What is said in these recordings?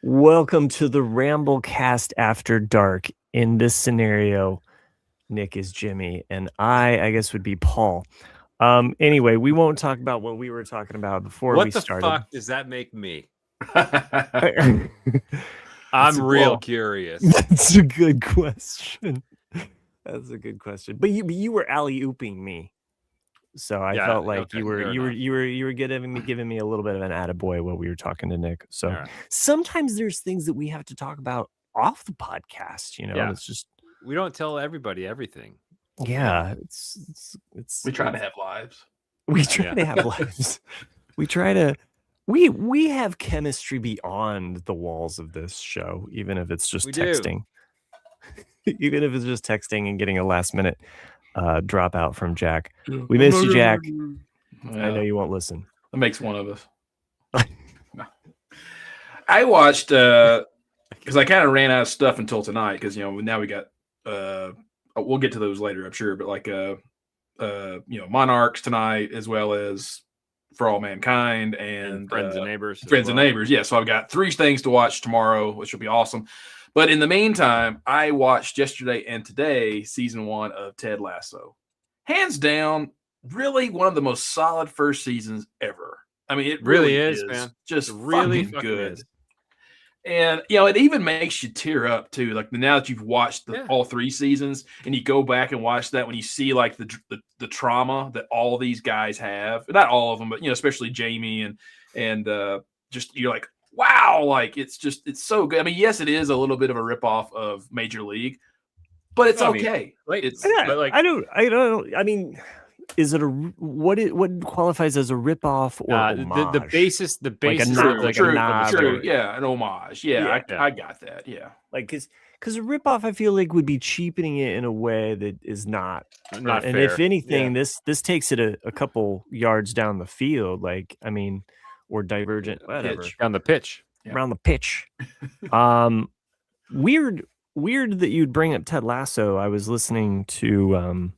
Welcome to the Ramblecast After Dark. In this scenario, Nick is Jimmy, and I guess, would be Paul. Anyway, we won't talk about what we were talking about before we started. What the fuck does that make me? I'm real curious. That's a good question. That's a good question. But you were alley-ooping me, so I felt like you were giving me a little bit of an attaboy while we were talking to Nick. So sometimes there's things that we have to talk about off the podcast. It's just we don't tell everybody everything. Yeah, it's we try to have lives. We try to have lives. We try to. We have chemistry beyond the walls of this show, even if it's just texting. Even if it's just texting and getting a last minute dropout from Jack. We miss you, Jack. Yeah. I know you won't listen. That makes one of us. I watched because I kind of ran out of stuff until tonight because now we got we'll get to those later, I'm sure, but like Monarchs tonight, as well as For All Mankind and Friends and Neighbors. And Neighbors, yeah. So I've got 3 things to watch tomorrow, which will be awesome. But in the meantime, I watched yesterday and today season 1 of Ted Lasso. Hands down, really one of the most solid first seasons ever. I mean, it really is, man. Just really good. Is. And it even makes you tear up too. Like now that you've watched all 3 seasons, and you go back and watch that, when you see like the trauma that all these guys have, not all of them, but especially Jamie and just you're like, wow, like it's so good. I mean, yes, it is a little bit of a ripoff of Major League, but it's okay. I mean, is it what qualifies as a ripoff or homage? The basis like true, an homage. Yeah, I got that. Yeah, like because a ripoff, I feel like would be cheapening it in a way that is not fair. And if anything, this takes it a couple yards down the field. Like, I mean, or divergent, whatever, down the pitch, around the pitch. Weird that you'd bring up Ted Lasso. I was listening to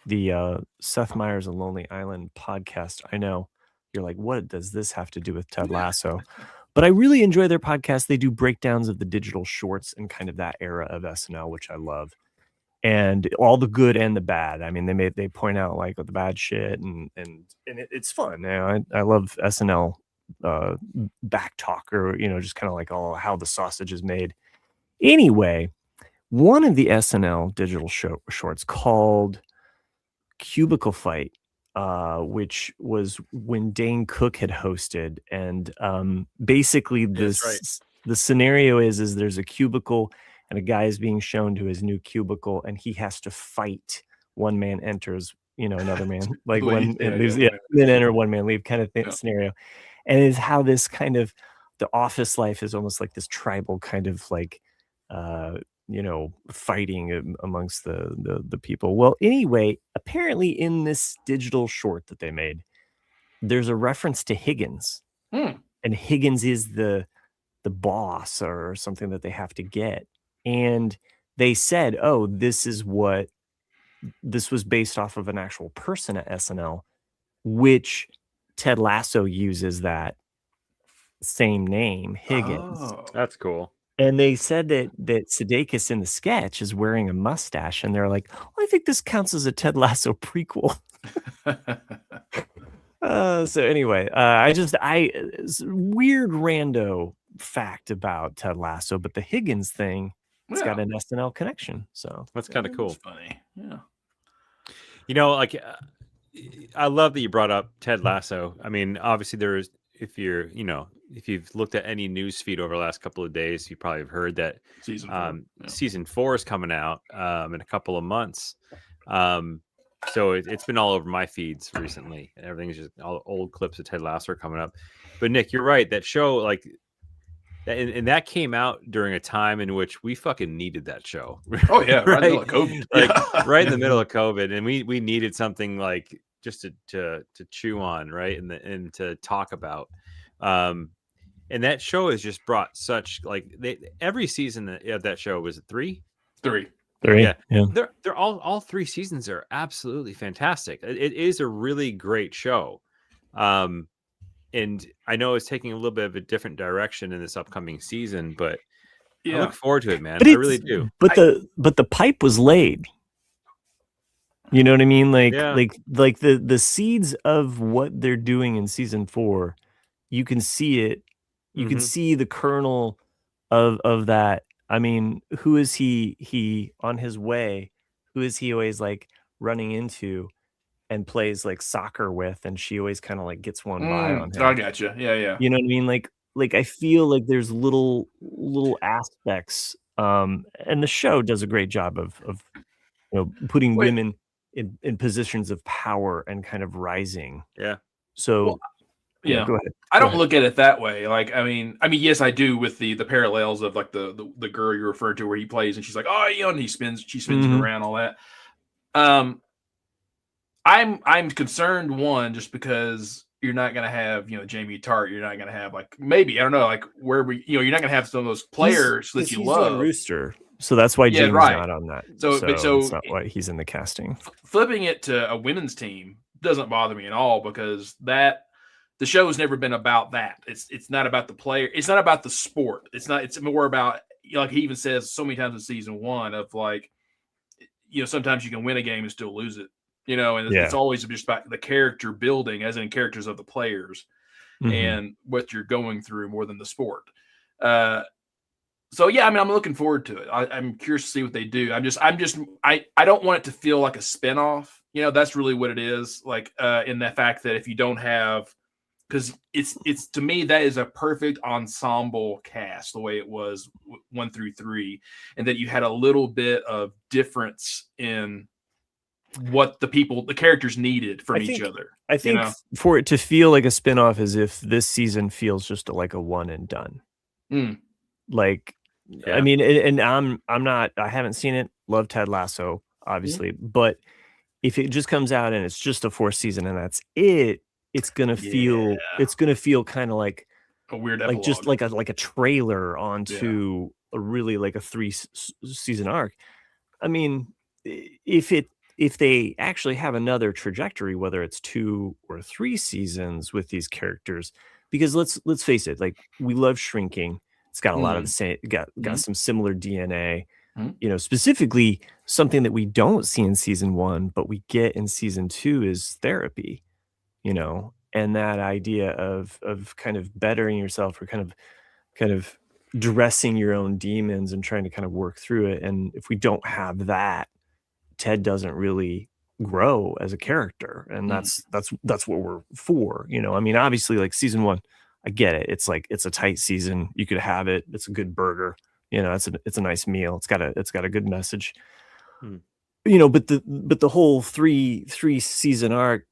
the Seth Meyers and Lonely Island podcast. I know you're like, what does this have to do with Ted Lasso? But I really enjoy their podcast. They do breakdowns of the digital shorts and kind of that era of SNL, which I love, and all the good and the bad. I mean, they point out like the bad shit, and it's fun. I love SNL back talk, or just kind of like how the sausage is made. Anyway, one of the SNL digital shorts called Cubicle Fight, which was when Dane Cook had hosted, and basically the scenario is there's a cubicle and a guy is being shown to his new cubicle, and he has to fight. One man enters, another man, like one leaves, then enter, one man leave, kind of scenario. And it's how this kind of the office life is almost like this tribal kind of like fighting amongst the people. Well, anyway, apparently in this digital short that they made, there's a reference to Higgins, and Higgins is the boss or something that they have to get. And they said, oh, this was based off of an actual person at SNL, which Ted Lasso uses that same name, Higgins. Oh, that's cool. And they said that Sudeikis in the sketch is wearing a mustache, and they're like, well, I think this counts as a Ted Lasso prequel. So anyway, weird rando fact about Ted Lasso, but the Higgins thing, it's got an SNL connection. So that's kind of cool. Funny. Yeah. I love that you brought up Ted Lasso. I mean, obviously if you've looked at any news feed over the last couple of days, you probably have heard that season 4 is coming out in a couple of months. So it's been all over my feeds recently, and everything's just all old clips of Ted Lasso are coming up. But Nick, you're right. That show, and that came out during a time in which we fucking needed that show. Oh yeah, right in the middle of COVID. Right in the middle of COVID, and we needed something like just to chew on, right, and to talk about. And that show has just brought such every season of that show was 3. Yeah. They're all 3 seasons are absolutely fantastic. It is a really great show. And and I know it's taking a little bit of a different direction in this upcoming season, but I Yeah. look forward to it, man. But I really do. But the pipe was laid. You know what I mean? Like Yeah. like the seeds of what they're doing in season 4, you can see it. You can see the kernel of that. I mean, who is he on his way? Who is he always like running into and plays like soccer with, and she always kind of like gets one by on him. I got you. Yeah. You know what I mean? Like I feel like there's little aspects, and the show does a great job of putting Wait. women in positions of power and kind of rising. Yeah. So Well, yeah. go ahead. I don't look at it that way. Like, I mean, yes, I do with the parallels of like the girl you referred to where he plays and she's like, oh, and she spins it around, all that. I'm concerned, one, just because you're not going to have, Jamie Tart. You're not going to have maybe, I don't know, like where you're not going to have some of those players that you love. On Rooster. So that's why Jamie's not on that. So it's not why he's in the casting. Flipping it to a women's team doesn't bother me at all, because the show has never been about that. It's not about the player. It's not about the sport. It's more about, like he even says so many times in season 1 of like, sometimes you can win a game and still lose it, and it's always just about the character building, as in characters of the players and what you're going through more than the sport. So yeah, I mean, I'm looking forward to it. I'm curious to see what they do. I don't want it to feel like a spinoff. That's really what it is. Like, in the fact that if you don't have, because it's to me, that is a perfect ensemble cast, the way it was 1 through 3, and that you had a little bit of difference in what the characters needed from each other. I think for it to feel like a spinoff is if this season feels just like a one and done. Like, I mean, and I'm not, I haven't seen it. Love Ted Lasso, obviously, but if it just comes out and it's just a 4th season and that's it, it's gonna feel kind of like a weird like epilogue. just like a trailer onto a really like a 3 season arc. I mean, if they actually have another trajectory, whether it's 2 or 3 seasons with these characters, because let's face it, like, we love Shrinking. It's got a lot of the same, got some similar DNA. Specifically something that we don't see in season 1, but we get in season 2 is therapy. And that idea of kind of bettering yourself, or kind of dressing your own demons and trying to kind of work through it. And if we don't have that, Ted doesn't really grow as a character. And that's what we're for. I mean, obviously, like, season 1, I get it. It's like, it's a tight season. You could have it. It's a good burger. It's a nice meal. It's got a good message. But the whole three season arc,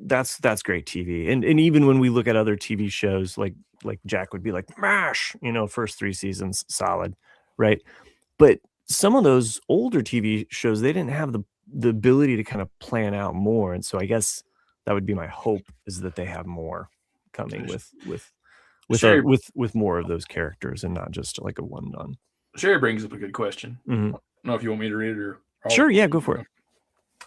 that's great TV. And even when we look at other TV shows, like Jack would be like, MASH, first 3 seasons solid, right? But some of those older TV shows, they didn't have the ability to kind of plan out more. And so I guess that would be my hope, is that they have more coming with more of those characters and not just like a one done. Sherry brings up a good question. I don't know if you want me to read it or. Sure, yeah, go for it.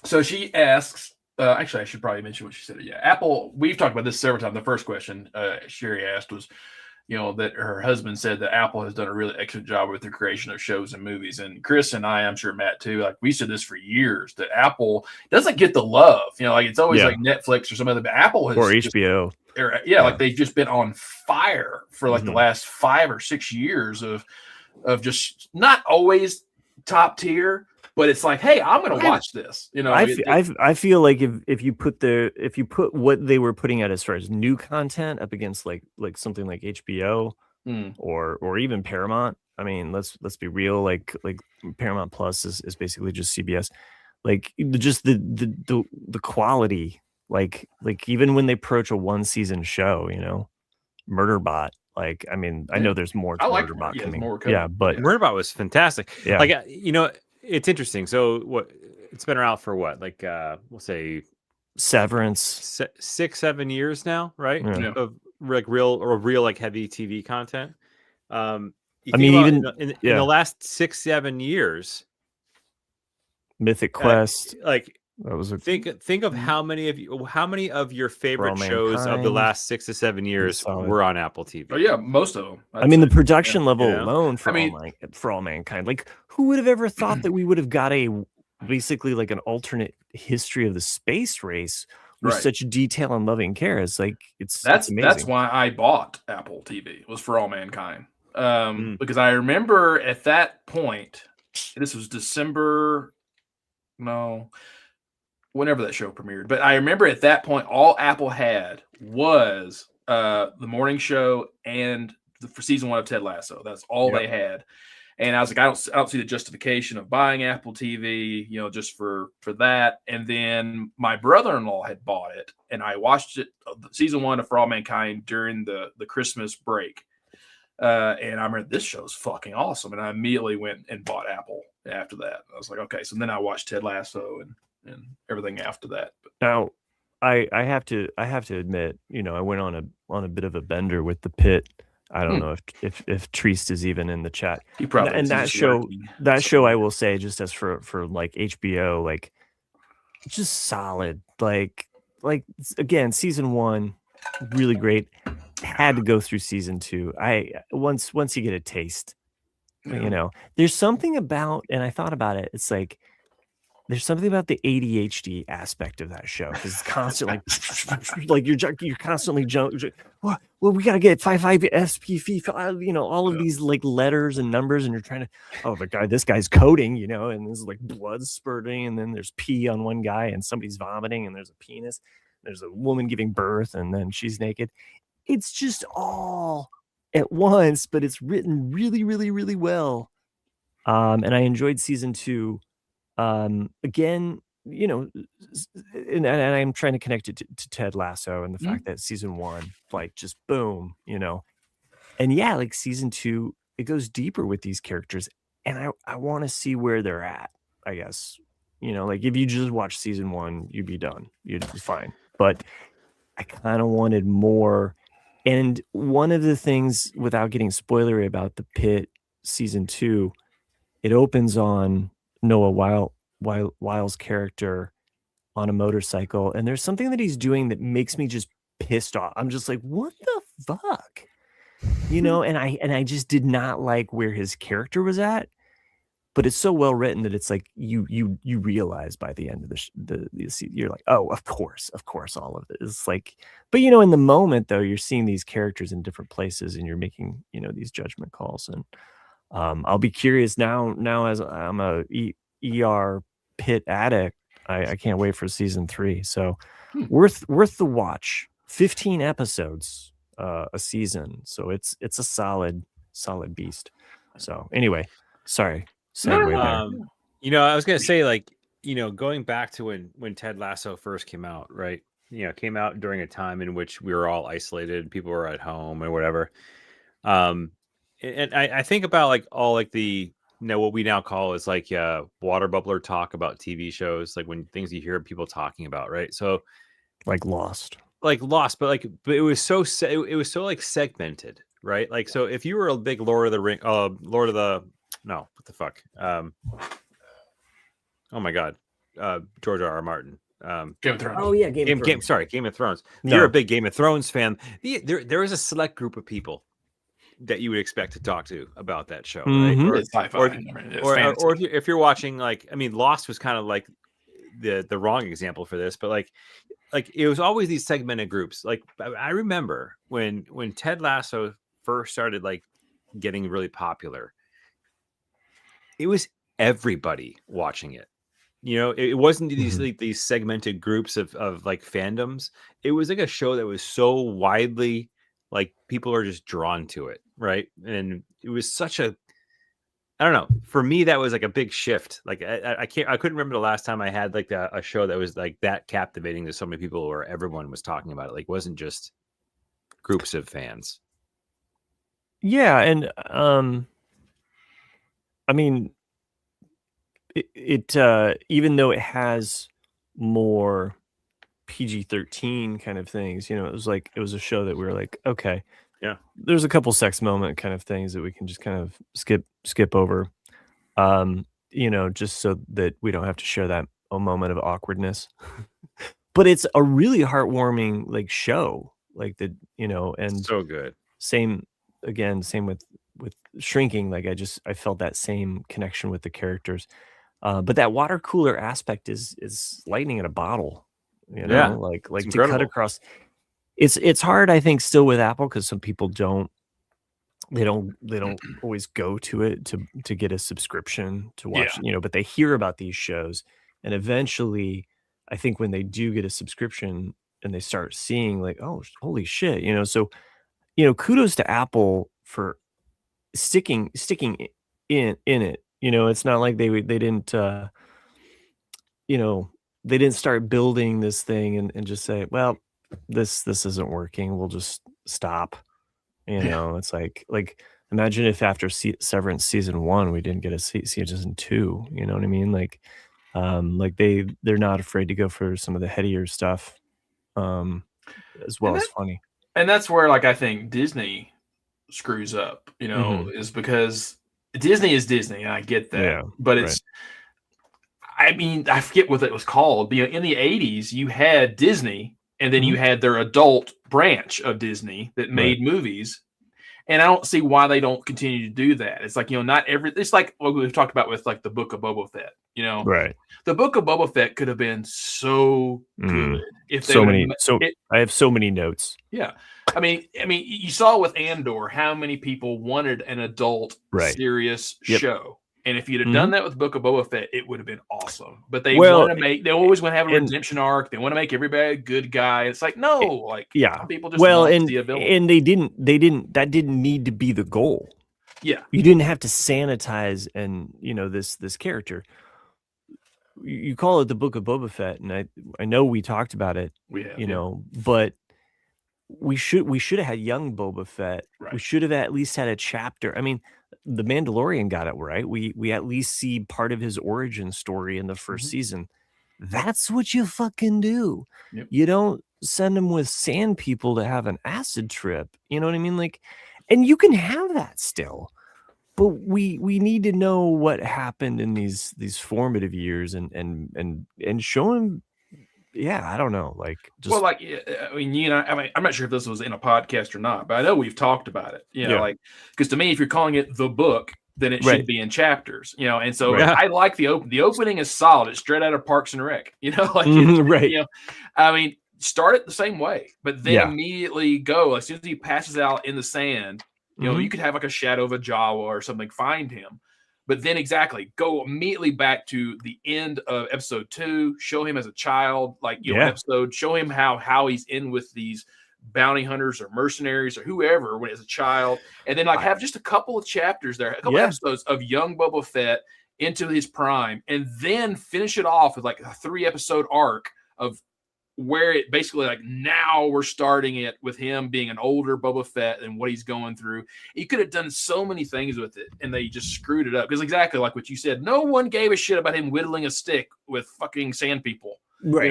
So she asks, actually, I should probably mention what she said. Yeah, Apple, we've talked about this several times. The first question Sherry asked was, that her husband said that Apple has done a really excellent job with the creation of shows and movies. And Chris and I'm sure Matt too, like, we said this for years, that Apple doesn't get the love. Like, it's always like Netflix or some other, but Apple has, or HBO. Like, they've just been on fire for like the last 5 or 6 years of just not always top tier, but it's like, hey, I'm going to watch this. I feel like if you put what they were putting out as far as new content up against like something like HBO or even Paramount. I mean, let's be real. Like Paramount Plus is basically just CBS. Like, just the quality. Like even when they approach a 1 season show, Murderbot. Like, I mean, I know there's more to Murderbot coming. But Murderbot was fantastic. Yeah. Like, it's interesting. So it's been around for what? Like, we'll say Severance, 6-7 years now, right? Yeah. Of like real like heavy TV content. I mean, even in the last 6-7 years, Mythic Quest, like That was a think of how many of your For favorite All shows of the Mankind. last 6 to 7 years solid. were on Apple TV. Oh yeah, most of them. I mean, the I'd say. production level Yeah. alone for I mean- For All Mankind. Like, who would have ever thought that we would have got basically like an alternate history of the space race with Right. such detail and loving care? It's like it's That's amazing. why I bought Apple TV, was For All Mankind. Mm. Because I remember at that point, this was December, whenever that show premiered. But I remember at that point, all Apple had was the morning show and for season 1 of Ted Lasso. That's all Yep. they had. And I was like, I don't see the justification of buying Apple TV, just for that. And then my brother-in-law had bought it, and I watched it, season 1 of For All Mankind, during the Christmas break. And I remember, this show's fucking awesome. And I immediately went and bought Apple after that. I was like, okay. So then I watched Ted Lasso and everything after that. But Now, I have to admit, I went on a bit of a bender with the Pit. I don't know if Treast is even in the chat. he probably And is. that He's just show, working. I will say, just as for like HBO, like, just solid. Like again, season 1, really great. Had to go through season 2. Once you get a taste, there's something about, and I thought about it. It's like, there's something about the ADHD aspect of that show, because it's constantly like you're constantly jumping. Well, we got to get 55 SPV, all of these like letters and numbers, and you're trying to, this guy's coding, and there's like blood spurting, and then there's pee on one guy, and somebody's vomiting, and there's a penis, there's a woman giving birth, and then she's naked. It's just all at once, but it's written really, really, really well. And I enjoyed season 2. Again, and I'm trying to connect it to Ted Lasso and the fact that season 1, like, just boom, and yeah, like season 2, it goes deeper with these characters, and I want to see where they're at, I guess. Like, if you just watch season 1, you'd be done, you'd be fine, but I kind of wanted more. And one of the things, without getting spoilery about the Pit season 2, it opens on Noah Wile's character on a motorcycle, and there's something that he's doing that makes me just pissed off. I'm just like, what the fuck, and I just did not like where his character was at. But it's so well written that it's like you realize by the end of the you're like, oh, of course, all of it is like. But in the moment though, you're seeing these characters in different places, and you're making these judgment calls. And I'll be curious now as I'm a ER Pit addict. I can't wait for season 3. So worth the watch. 15 episodes a season, so it's a solid beast. So anyway, sorry. Segue there. I was gonna say, like, going back to when Ted Lasso first came out, right? Came out during a time in which we were all isolated, people were at home and whatever. And I think about like all like the what we now call is like water bubbler talk about TV shows, like when things you hear people talking about, right? So like Lost, but it was so like segmented, right? Like, so if you were a big Lord of the no, what the fuck? Oh my God, George R.R. Martin. Game of Thrones. Oh yeah, Game of Thrones. Game of Thrones. No. You're a big Game of Thrones fan. There is a select group of people that you would expect to talk to about that show, right? It's sci-fi, or if you're watching, like, I mean, Lost was kind of like the wrong example for this, but like it was always these segmented groups. Like, I remember when Ted Lasso first started like getting really popular, it was everybody watching it. It wasn't these segmented groups of like fandoms. It was like a show that was so widely, like, people are just drawn to it, right? And it was such a, I don't know, for me that was like a big shift. Like, I couldn't remember the last time I had like a show that was like that captivating to so many people where everyone was talking about it. Like, it wasn't just groups of fans. Yeah, and I mean, it even though it has more PG-13 kind of things, it was a show that we were like, okay, yeah, there's a couple sex moment kind of things that we can just kind of skip over, just so that we don't have to share that a moment of awkwardness. But it's a really heartwarming like show, like and So good. same with Shrinking. Like I felt that same connection with the characters. But that water cooler aspect is lightning in a bottle, Yeah, like it's to cut incredible. across. It's hard, I think, still with Apple because some people don't always go to it to get a subscription to watch, but they hear about these shows, and eventually I think when they do get a subscription and they start seeing like, oh, holy shit, so kudos to Apple for sticking in it. It's not like they didn't they didn't start building this thing and just say, well, this isn't working, we'll just stop. It's like imagine if after Severance season 1 we didn't get a season 2. You know what I mean? Like they're not afraid to go for some of the headier stuff, as well as funny. And that's where like I think Disney screws up, is because Disney is Disney, and I get that, but it's I mean, I forget what it was called. In the 80s, you had Disney, and then you had their adult branch of Disney that made movies. And I don't see why they don't continue to do that. It's like, it's like what we've talked about with like the Book of Boba Fett, Right. The Book of Boba Fett could have been so good if they I have so many notes. Yeah. I mean, you saw with Andor how many people wanted an adult serious show. And if you'd have done that with Book of Boba Fett, it would have been awesome. But they always want to have a redemption arc. They want to make everybody a good guy. It's like, no, people just want to see a villain. And they didn't that didn't need to be the goal. Yeah. You didn't have to sanitize and this character. You call it the Book of Boba Fett, and I know we talked about it. We have, but we should have had young Boba Fett. Right. We should have at least had a chapter. I mean, The Mandalorian got it right. We at least see part of his origin story in the first season. That's what you fucking do. Yep. You don't send him with sand people to have an acid trip. You know what I mean? Like, and you can have that still, but we need to know what happened in these formative years and show him. Yeah, I don't know. Like, I'm not sure if this was in a podcast or not, but I know we've talked about it. Because to me, if you're calling it the book, then it should be in chapters. And so I like the opening is solid. It's straight out of Parks and Rec. I mean, start it the same way, but then immediately go as soon as he passes out in the sand. You could have like a shadow of a Jawa or something, find him. But then go immediately back to the end of episode 2, show him as a child, episode, show him how he's in with these bounty hunters or mercenaries or whoever when as a child. And then have just a couple of chapters there, a couple episodes of young Boba Fett into his prime, and then finish it off with like a 3-episode arc of where it basically now we're starting it with him being an older Boba Fett and what he's going through. You could have done so many things with it, and they just screwed it up. Because exactly like what you said, no one gave a shit about him whittling a stick with fucking sand people. Right.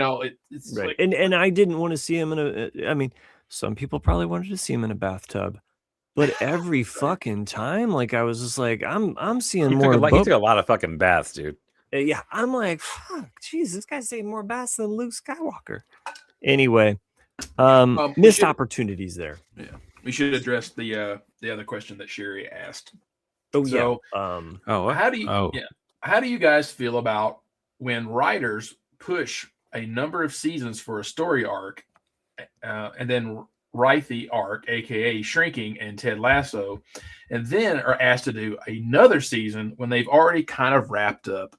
It's right. And I didn't want to see him I mean, some people probably wanted to see him in a bathtub. But every fucking time, I was just like, I'm seeing more. He took a lot of fucking baths, dude. Yeah, I'm like, fuck, jeez, this guy's taking more baths than Luke Skywalker. Anyway, missed opportunities there. Yeah, we should address the other question that Sherry asked. So, how do you guys feel about when writers push a number of seasons for a story arc, and then write the arc, aka Shrinking and Ted Lasso, and then are asked to do another season when they've already kind of wrapped up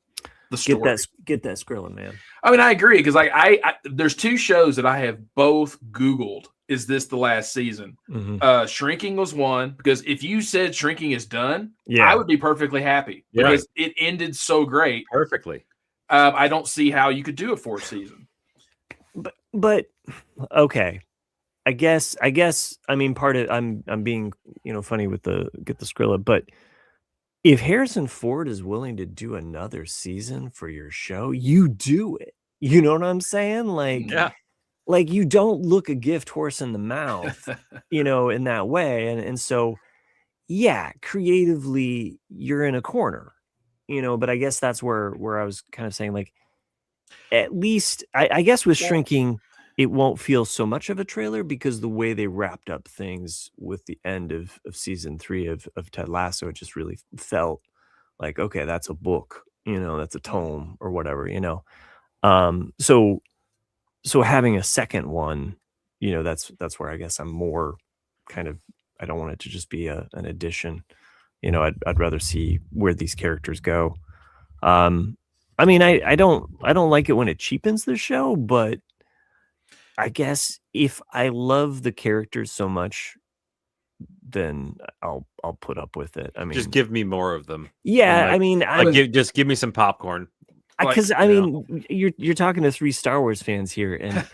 the story? Get that Skrillin, man. I mean, I agree, because I there's 2 shows that I have both Googled. Is this the last season? Shrinking was one, because if you said Shrinking is done, I would be perfectly happy because it ended so great. Perfectly. I don't see how you could do a 4th season. But okay. I guess I mean, part of I'm being funny with get the Skrilla, but if Harrison Ford is willing to do another season for your show, you do it. You know what I'm saying? Like you don't look a gift horse in the mouth, in that way. And so, creatively you're in a corner, but I guess that's where I was kind of saying, at least I guess with shrinking, it won't feel so much of a trailer because the way they wrapped up things with the end of season 3 of Ted Lasso, it just really felt like, okay, that's a book, that's a tome or whatever, so having a second one, that's where I guess I'm more kind of, I don't want it to just be an addition. I'd rather see where these characters go. I mean, I don't like it when it cheapens the show, but I guess if I love the characters so much, then I'll put up with it. I mean, just give me more of them. Yeah, I mean, just give me some popcorn. Because you're talking to 3 Star Wars fans here, and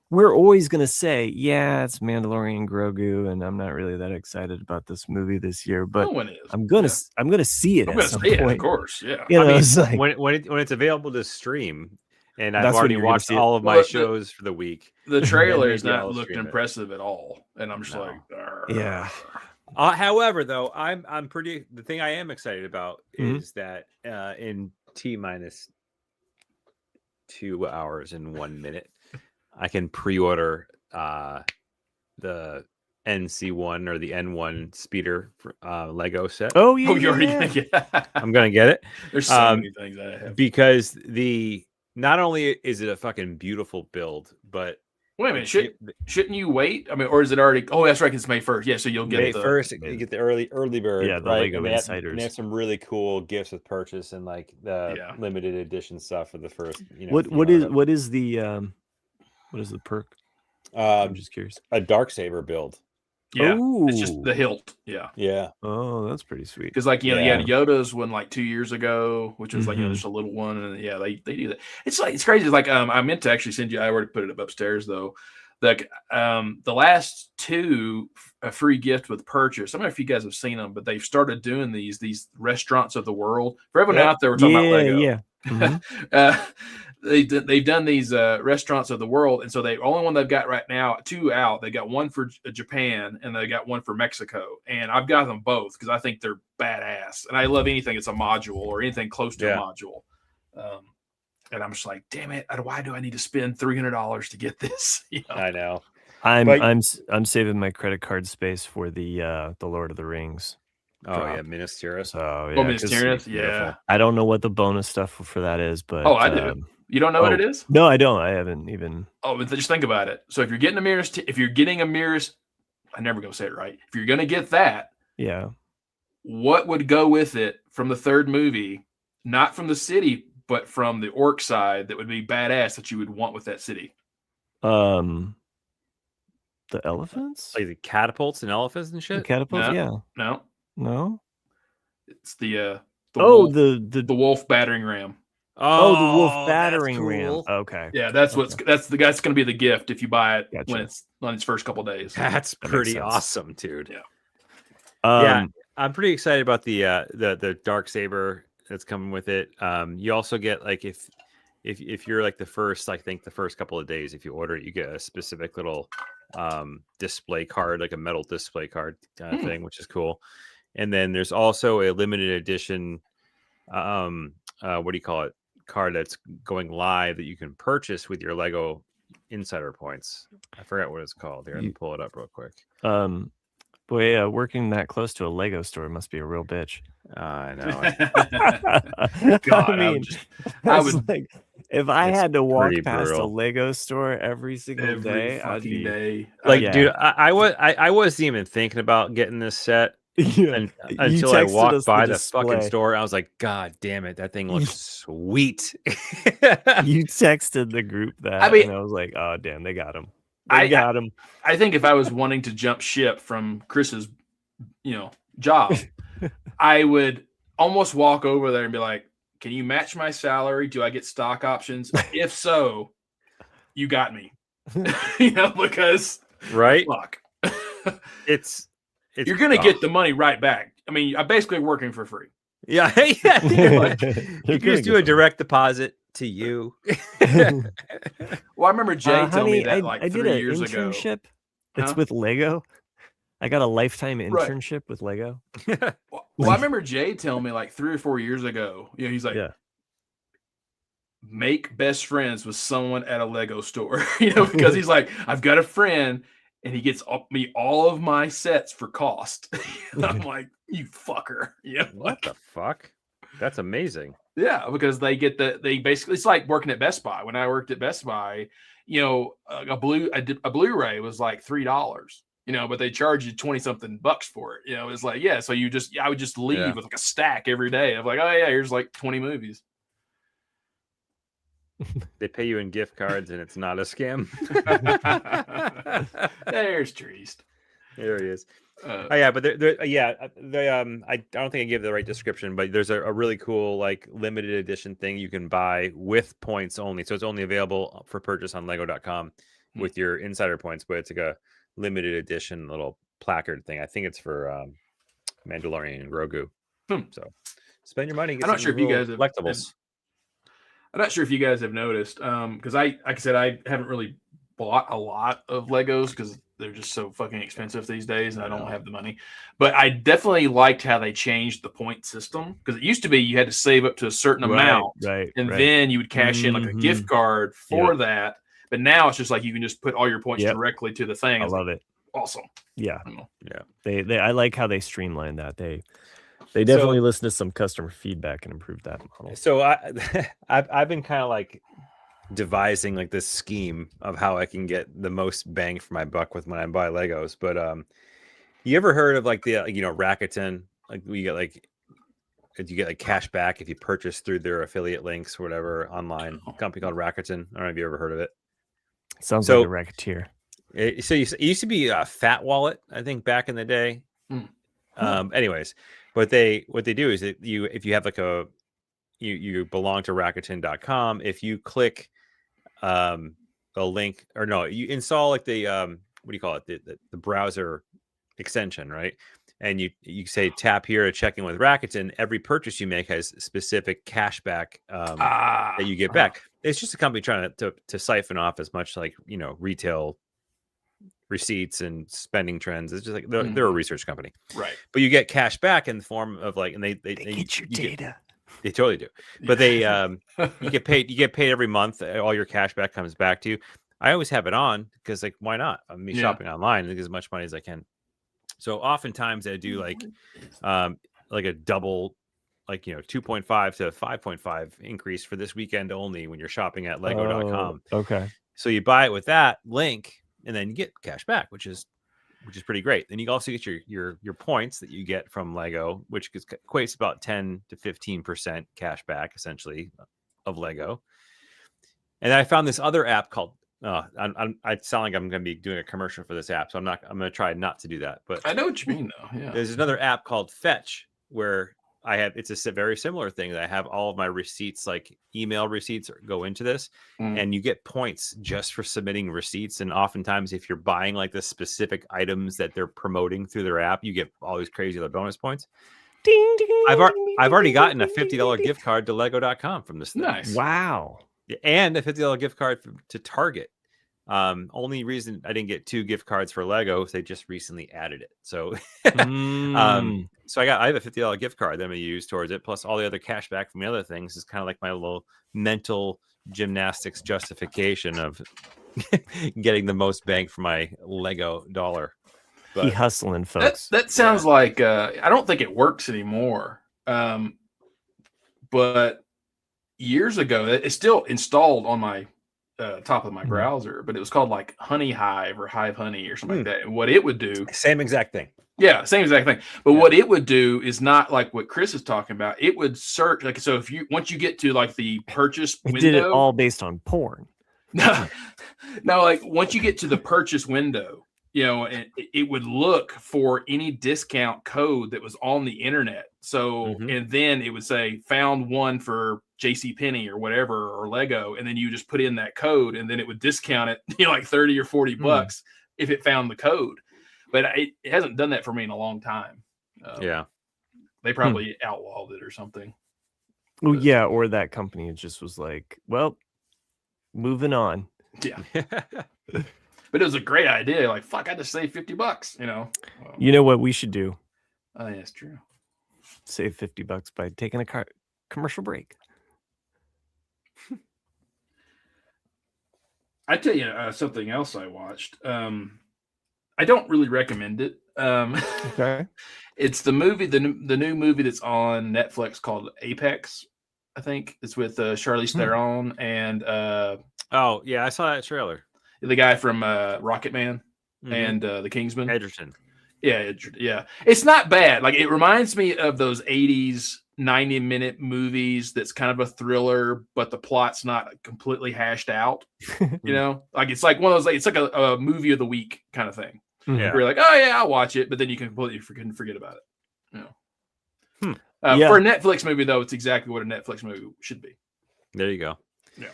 we're always gonna say, yeah, it's Mandalorian Grogu, and I'm not really that excited about this movie this year, but I'm gonna see it at some point. Of course, yeah. It's like, when it's available to stream, and I've already watched all of my shows for the week. The trailer has not looked impressive at all, and I'm just like, yeah. However, though, I'm pretty. The thing I am excited about is that in T-minus 2 hours and 1 minute, I can pre-order the NC1 or the N1 speeder Lego set. Oh yeah, you're already gonna get that. I'm gonna get it. There's so many things I have. Because not only is it a fucking beautiful build, but wait a minute, shouldn't you wait? I mean, or is it already? Oh, that's right, it's May 1st. Yeah, so you'll get May 1st. You get the early bird. Yeah, the right? Lego Insiders. And they have some really cool gifts with purchase and like the limited edition stuff for the first. What is the perk? I'm just curious. A Darksaber build. Yeah, it's just the hilt. Yeah. Oh, that's pretty sweet. Because you had Yoda's one like 2 years ago, which was like just a little one, and they do that. It's crazy. It's like I meant to actually send you. I already put it up upstairs though. Like the last 2 a free gift with purchase. I don't know if you guys have seen them, but they've started doing these restaurants of the world. For everyone out there, we're talking about Lego. Yeah. Mm-hmm. They've done these restaurants of the world, and so the only one they've got right now, 2 out. They got one for Japan, and they got one for Mexico. And I've got them both because I think they're badass, and I love anything that's a module or anything close to a module. And I'm just like, damn it! Why do I need to spend $300 to get this? I know. I'm saving my credit card space for the Lord of the Rings. Oh yeah, Minas Tirith. Minas Tirith. Yeah. I don't know what the bonus stuff for that is, but I do. You don't know what it is? No, I don't. I haven't even. Oh, but just think about it. So if you're getting a Minas, I'm never gonna say it right. If you're gonna get that, what would go with it from the 3rd movie? Not from the city, but from the orc side, that would be badass that you would want with that city. The elephants, like the catapults and elephants and shit. The catapults, no. It's the wolf. the wolf battering ram. Oh, the wolf battering ram. Okay. Yeah, that's going to be the gift if you buy it when it's on its first couple of days. That's pretty awesome, dude. Yeah. I'm pretty excited about the Darksaber that's coming with it. You also get like if you're like the first couple of days, if you order it, you get a specific little display card, like a metal display card kind of thing, which is cool. And then there's also a limited edition what do you call it, card that's going live that you can purchase with your Lego Insider points. I forgot what it's called. Here, let me pull it up real quick. Boy, working that close to a Lego store must be a real bitch. I know. God, I would like, if I had to walk past a Lego store every single day, I'd be dude. I wasn't even thinking about getting this set until I walked by the fucking store. I was like, God damn it, that thing looks sweet. You texted the group that, and I was like, oh damn, they got him. They got him. I think if I was wanting to jump ship from Chris's, job, I would almost walk over there and be like, can you match my salary? Do I get stock options? If so, you got me. Because fuck. It's you're gonna get the money right back. I mean, I'm basically working for free. Yeah. You just do a direct deposit to you. Well, I remember Jay told me that I 3 years ago. I did an internship. It's with Lego. I got a lifetime internship with Lego. Well, I remember Jay telling me like 3 or 4 years ago. He's like, make best friends with someone at a Lego store, because he's like, I've got a friend and he gets me all of my sets for cost. I'm like, you fucker. What the fuck? That's amazing. Yeah, because they basically, it's like working at Best Buy. When I worked at Best Buy, a Blu-ray was like $3. But they charge you 20 something bucks for it. It's like, yeah. So I would just leave with like a stack every day of like, oh yeah, here's like 20 movies. They pay you in gift cards and it's not a scam. There's Trist. There he is. I don't think I gave the right description, but there's a really cool like limited edition thing you can buy with points only. So it's only available for purchase on Lego.com with your insider points, but it's like a limited edition little placard thing. I think it's for Mandalorian and Grogu. So spend your money. I'm not sure if you guys have collectibles. I'm not sure if you guys have noticed, because like I said, I haven't really bought a lot of Legos because they're just so fucking expensive these days, and I don't have the money. But I definitely liked how they changed the point system, because it used to be you had to save up to a certain amount, and then you would cash in like a gift card for that. But now it's just like you can just put all your points directly to the thing. I love it. Awesome. Yeah. I like how they streamline that. They definitely listen to some customer feedback and improve that model. So I've been kind of like devising like this scheme of how I can get the most bang for my buck when I buy Legos. But you ever heard of like the Rakuten? Like you get like cash back if you purchase through their affiliate links or whatever online. A company called Rakuten. I don't know if you ever heard of it. Sounds like a racketeer. It used to be a Fat Wallet, I think, back in the day. Anyways, what they do is that if you have like you belong to Rakuten.com, if you click a link, or no, you install like the what do you call it, the browser extension, right? And you say tap here to check in with Rakuten. Every purchase you make has specific cash back that you get back. It's just a company trying to siphon off as much like retail receipts and spending trends. It's just like they're a research company, right? But you get cash back in the form of like, and they get your data. They totally do, but they you get paid every month. All your cash back comes back to you. I always have it on because like, why not? I'm shopping online and get as much money as I can. So oftentimes I do like a double, like 2.5 to 5.5 increase for this weekend only when you're shopping at Lego.com. Okay. So you buy it with that link, and then you get cash back, which is pretty great. Then you also get your points that you get from Lego, which equates about 10 to 15% cash back, essentially, of Lego. And then I found this other app called. I sound like I'm going to be doing a commercial for this app, so I'm going to try not to do that. But I know what you mean, though. Yeah. There's another app called Fetch where it's a very similar thing that I have all of my receipts, like email receipts, go into this, and you get points just for submitting receipts. And oftentimes, if you're buying like the specific items that they're promoting through their app, you get all these crazy little bonus points. Ding, ding, I've already gotten a $50 gift card to Lego.com from this thing. Nice. Wow. And a $50 gift card to Target. Only reason I didn't get 2 gift cards for Lego is they just recently added it. So, so I have a $50 gift card that I'm going to use towards it. Plus all the other cash back from the other things is kind of like my little mental gymnastics justification of getting the most bang for my Lego dollar. He hustling, folks. That sounds like, I don't think it works anymore. But years ago, it's still installed on my top of my browser, but it was called like Honey Hive or Hive Honey or something like that. And what it would do, same exact thing. Yeah, same exact thing. But what it would do is not like what Chris is talking about. It would search, like, so if once you get to like the purchase window, did it all based on porn. No, like once you get to the purchase window, it would look for any discount code that was on the internet. So, and then it would say found one for JCPenney or whatever, or Lego. And then you just put in that code, and then it would discount it, like 30 or 40 bucks if it found the code. But it hasn't done that for me in a long time. They probably outlawed it or something. Oh, yeah. Or that company just was like, well, moving on. Yeah. But it was a great idea. Like, fuck, I just saved $50, You know what we should do? I think that's true. Save $50 by taking a commercial break. I tell you something else I watched. I don't really recommend it. Okay. It's the movie, the new movie that's on Netflix called Apex. I think it's with Charlize Theron and oh yeah, I saw that trailer. The guy from Rocket Man and the Kingsman. Edgerton. Yeah, it's not bad. Like, it reminds me of those 80s 90-minute movies that's kind of a thriller, but the plot's not completely hashed out. You know, like it's like one of those, like, it's like a movie of the week kind of thing. Yeah. Where you're like, oh yeah, I'll watch it, but then you can completely forget about it. You know? Yeah. For a Netflix movie, though, it's exactly what a Netflix movie should be. There you go. Yeah.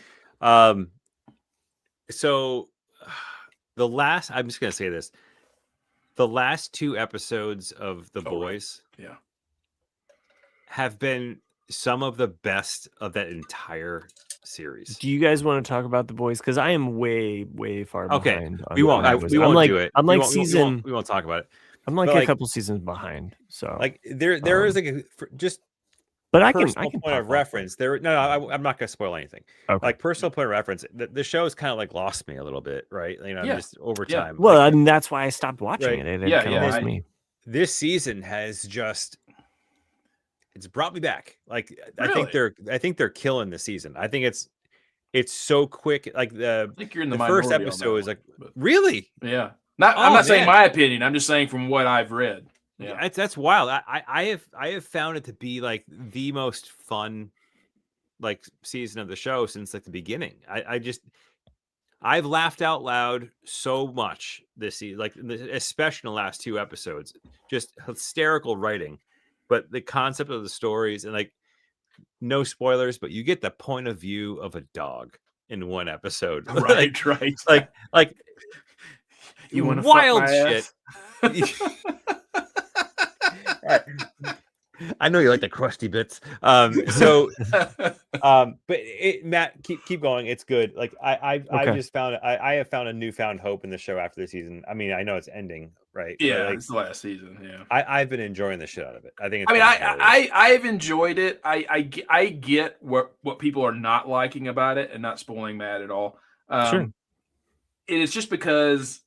So I'm just gonna say this. The last 2 episodes of The Boys have been some of the best of that entire series. Do you guys want to talk about The Boys? Because I am way far behind. We won't do it. I'm we like won't, we won't talk about it. I'm like a couple seasons behind. So like there is like just. But I can point of reference. I'm not going to spoil anything. Okay. Like personal point of reference, the show's kind of like lost me a little bit, right? You know, just over time. Well, I mean, that's why I stopped watching it. It kind of lost me. This season has it's brought me back. Like really? I think they're killing the season. I think it's so quick. Like I think you're in the first episode is like really? Yeah. I'm not saying my opinion. I'm just saying from what I've read. Yeah, that's wild. I have found it to be like the most fun like season of the show since like the beginning. I've laughed out loud so much this season, like especially in the last 2 episodes. Just hysterical writing, but the concept of the stories and like no spoilers, but you get the point of view of a dog in one episode. Right, right. Like you want wild shit. I know you like the crusty bits. But Matt, keep going. It's good. Like I just found I have found a newfound hope in the show after the season. I mean, I know it's ending, right? Yeah, like, it's the last season. Yeah, I've been enjoying the shit out of it. I think. I've enjoyed it. I get what people are not liking about it, and not spoiling Matt at all. Sure. It's just because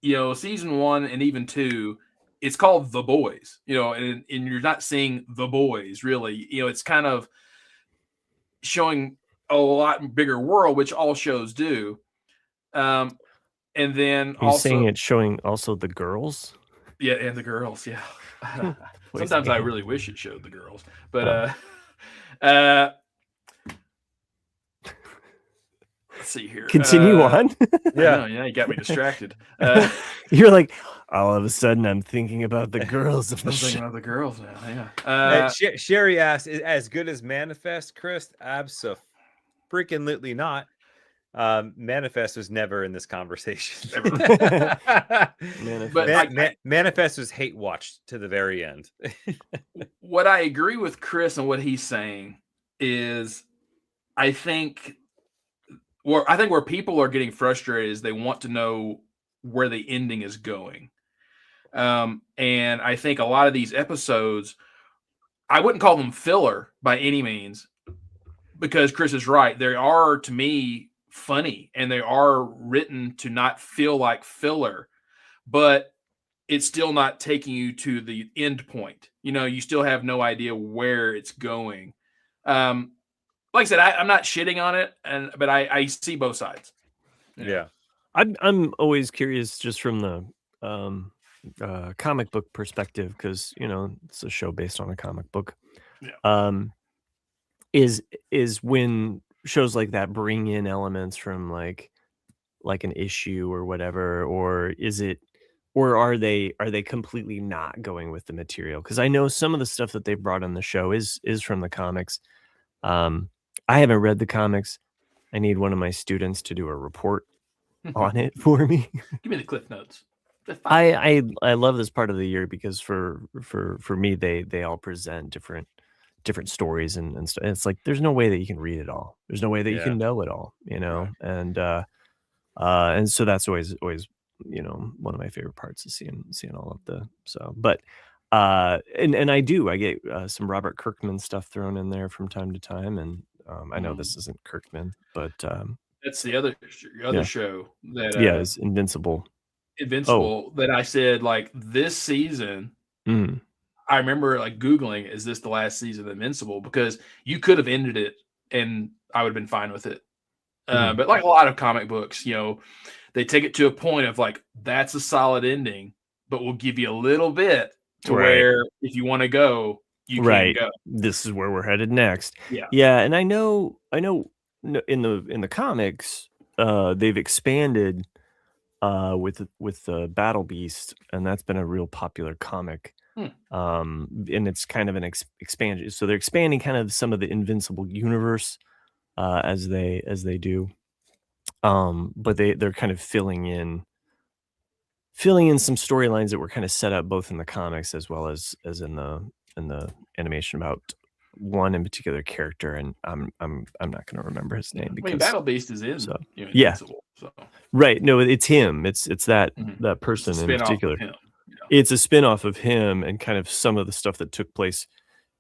season 1 and even 2. It's called The Boys, and you're not seeing the boys really. It's kind of showing a lot bigger world, which all shows do. And then you're saying it's showing also the girls. Yeah, and the girls. Yeah. Sometimes I really wish it showed the girls, but let's see here. Continue on. Yeah, you got me distracted. You're like, all of a sudden, I'm thinking about the girls. I'm thinking about the girls now. Yeah. Sherry asks, "As good as Manifest, Chris?" Abso-freaking-lutely not. Manifest was never in this conversation. Manifest was hate watched to the very end. What I agree with Chris and what he's saying is, I think where people are getting frustrated is they want to know where the ending is going. And I think a lot of these episodes, I wouldn't call them filler by any means, because Chris is right. They are, to me, funny, and they are written to not feel like filler, but it's still not taking you to the end point. You still have no idea where it's going. Like I said, I'm not shitting on it, but I see both sides. Yeah. I'm always curious, just from the comic book perspective, because it's a show based on a comic book. Yeah. Is when shows like that bring in elements from like an issue or whatever, or are they completely not going with the material? Because I know some of the stuff that they've brought on the show is from the comics. I haven't read the comics. I need one of my students to do a report on it for me. Give me the cliff notes. I love this part of the year because for me they all present different stories and stuff. It's like there's no way that you can read it all. There's no way that you can know it all, Right. And so that's always one of my favorite parts is seeing all of the but and I get some Robert Kirkman stuff thrown in there from time to time, and I know this isn't Kirkman, but That's the other show that it's Invincible. That I said, like, this season. I remember like Googling, is this the last season of Invincible? Because you could have ended it and I would have been fine with it. But like a lot of comic books, they take it to a point of like, that's a solid ending, but we'll give you a little bit to where if you want to go, you can go. This is where we're headed next. Yeah. And I know in the comics, they've expanded with the Battle Beast, and that's been a real popular comic. And it's kind of an expansion. So they're expanding kind of some of the Invincible universe as they do. But they're kind of filling in some storylines that were kind of set up both in the comics as well as in the animation about one in particular character, and I'm not going to remember his name because Battle Beast is in Invincible. So. Right. No, it's him. It's that that person in particular. It's a spin-off of him and kind of some of the stuff that took place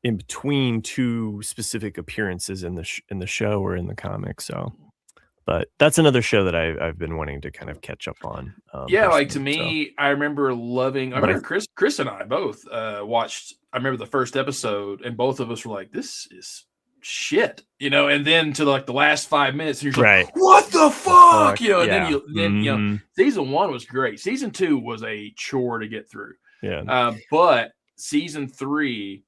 in between two specific appearances in the show or in the comic. So, but that's another show that I've been wanting to kind of catch up on. Like to me, I remember loving. I remember Chris and I both watched. I remember the first episode, and both of us were like, "This is shit," and then to like the last 5 minutes, you're like, "What the fuck?" And then season 1 was great. Season 2 was a chore to get through. But season 3,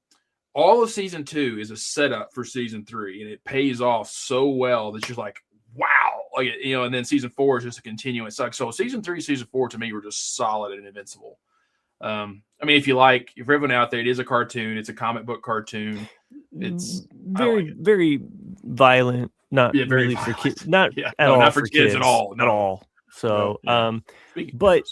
all of season 2 is a setup for season 3, and it pays off so well that you're like, wow, and then season 4 is just a continuous suck. So season 3, season 4 to me were just solid and Invincible. I mean, if everyone out there, it is a cartoon. It's a comic book cartoon. It's very violent. Not really for kids. Not for kids at all. At all. So, but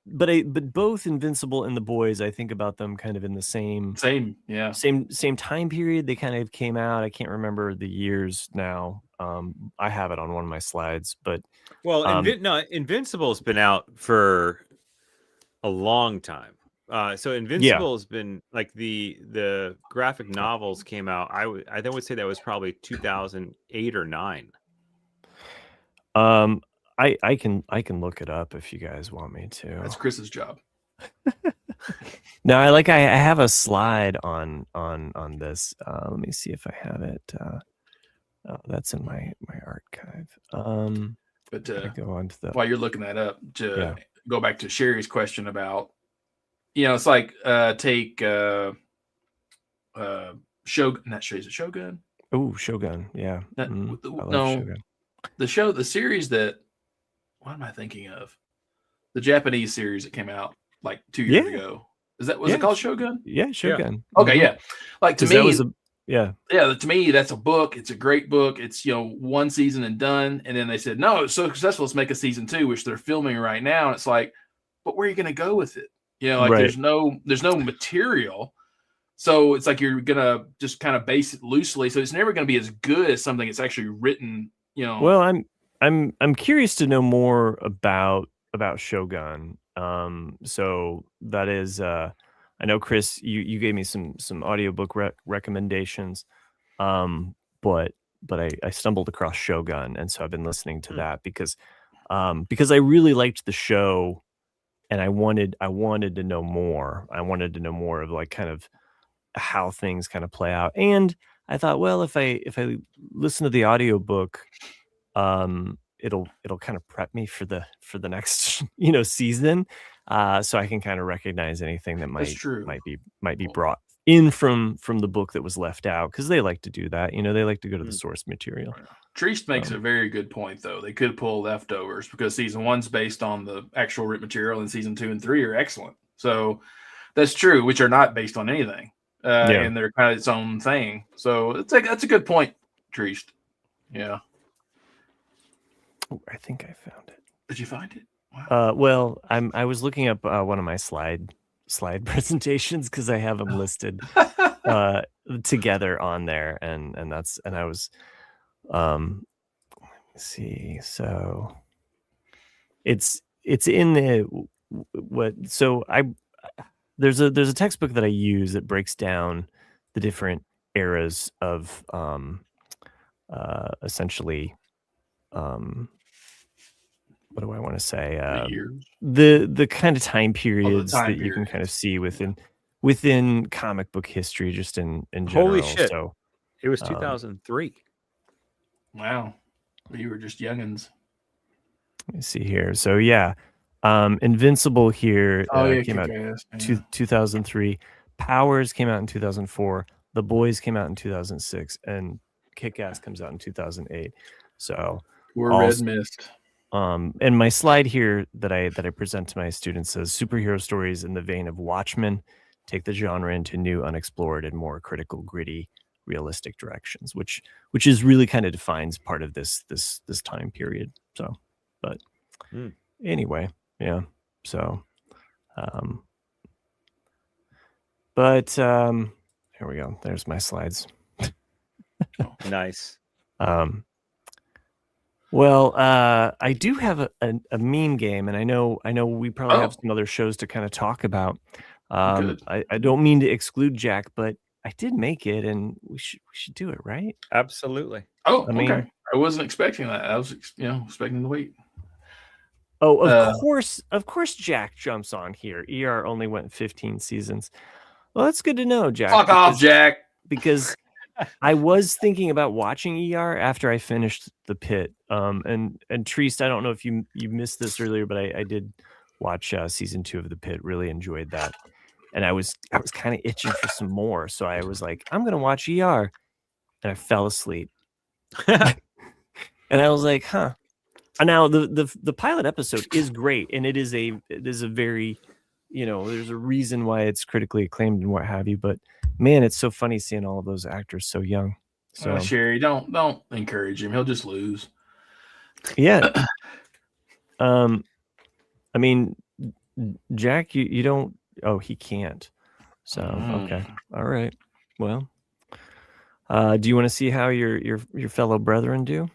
both Invincible and The Boys, I think about them kind of in the same time period. They kind of came out. I can't remember the years now. I have it on one of my slides, but Invincible's been out for a long time. So Invincible has been like the graphic novels came out. I would say that was probably 2008 or 9. I can look it up if you guys want me to. That's Chris's job. No, I have a slide on this. Let me see if I have it. That's in my archive. But go on to while you're looking that up, to go back to Sherry's question about, it's like take Shogun. Not sure, is it Shogun? Oh, Shogun. Yeah. Shogun. The series that. What am I thinking of? The Japanese series that came out like 2 years ago. Was it called Shogun? Yeah, Shogun. Yeah. Okay, yeah. Like to me, to me, that's a book. It's a great book. It's one season and done. And then they said, no, it's so successful, let's make a season 2, which they're filming right now. And it's like, but where are you going to go with it? There's no material. So it's like you're gonna just kind of base it loosely. So it's never going to be as good as something that's actually written. Well, I'm curious to know more about Shogun. So that is, I know Chris, you gave me some audiobook recommendations, but I stumbled across Shogun, and so I've been listening to that because I really liked the show, and I wanted to know more. I wanted to know more of like kind of how things kind of play out, and I thought, well, if I listen to the audiobook, it'll kind of prep me for the next season, so I can kind of recognize anything that might be brought in from the book that was left out, because they like to do that. They like to go to the source material. Treist makes a very good point, though. They could pull leftovers because season 1's based on the actual written material, and season 2 and 3 are excellent. So that's true, which are not based on anything, and they're kind of its own thing. So that's a good point, Treist. Yeah. I think I found it. Did you find it? Wow. Well, I was looking up one of my slide presentations because I have them listed together on there, and I was let me see. So it's in the there's a textbook that I use that breaks down the different eras of essentially what do I want to say? Years. The kind of time periods time that you can kind of see within comic book history, just in general. Holy shit! So it was 2003. Wow, you were just youngins. Let me see here. So yeah, Invincible here came out 2003. Powers came out in 2004. The Boys came out in 2006, and Kick-Ass comes out in 2008. So we're Red Mist. And my slide here that I present to my students says superhero stories in the vein of Watchmen take the genre into new, unexplored, and more critical, gritty, realistic directions, which is really kind of defines part of this time period. So, but anyway, yeah. So, here we go. There's my slides. Nice. Well, I do have a meme game, and I know we probably have some other shows to kind of talk about. I don't mean to exclude Jack, but I did make it, and we should do it, right? Absolutely. Oh, okay. I wasn't expecting that. I was, expecting to wait. Oh, of course, Jack jumps on here. ER only went 15 seasons. Well, that's good to know, Jack. Fuck off, Jack. Because I was thinking about watching ER after I finished The Pit. And Treast, I don't know if you missed this earlier, but I did watch season 2 of The Pit. Really enjoyed that, and I was kind of itching for some more. So I was like, I'm gonna watch ER, and I fell asleep. And I was like, huh. And now the pilot episode is great, and it is a very, there's a reason why it's critically acclaimed and what have you. But man, it's so funny seeing all of those actors so young. So Sherry, don't encourage him. He'll just lose. Yeah. I mean, Jack, you don't. Oh, he can't. So okay, all right. Well, do you want to see how your fellow brethren do?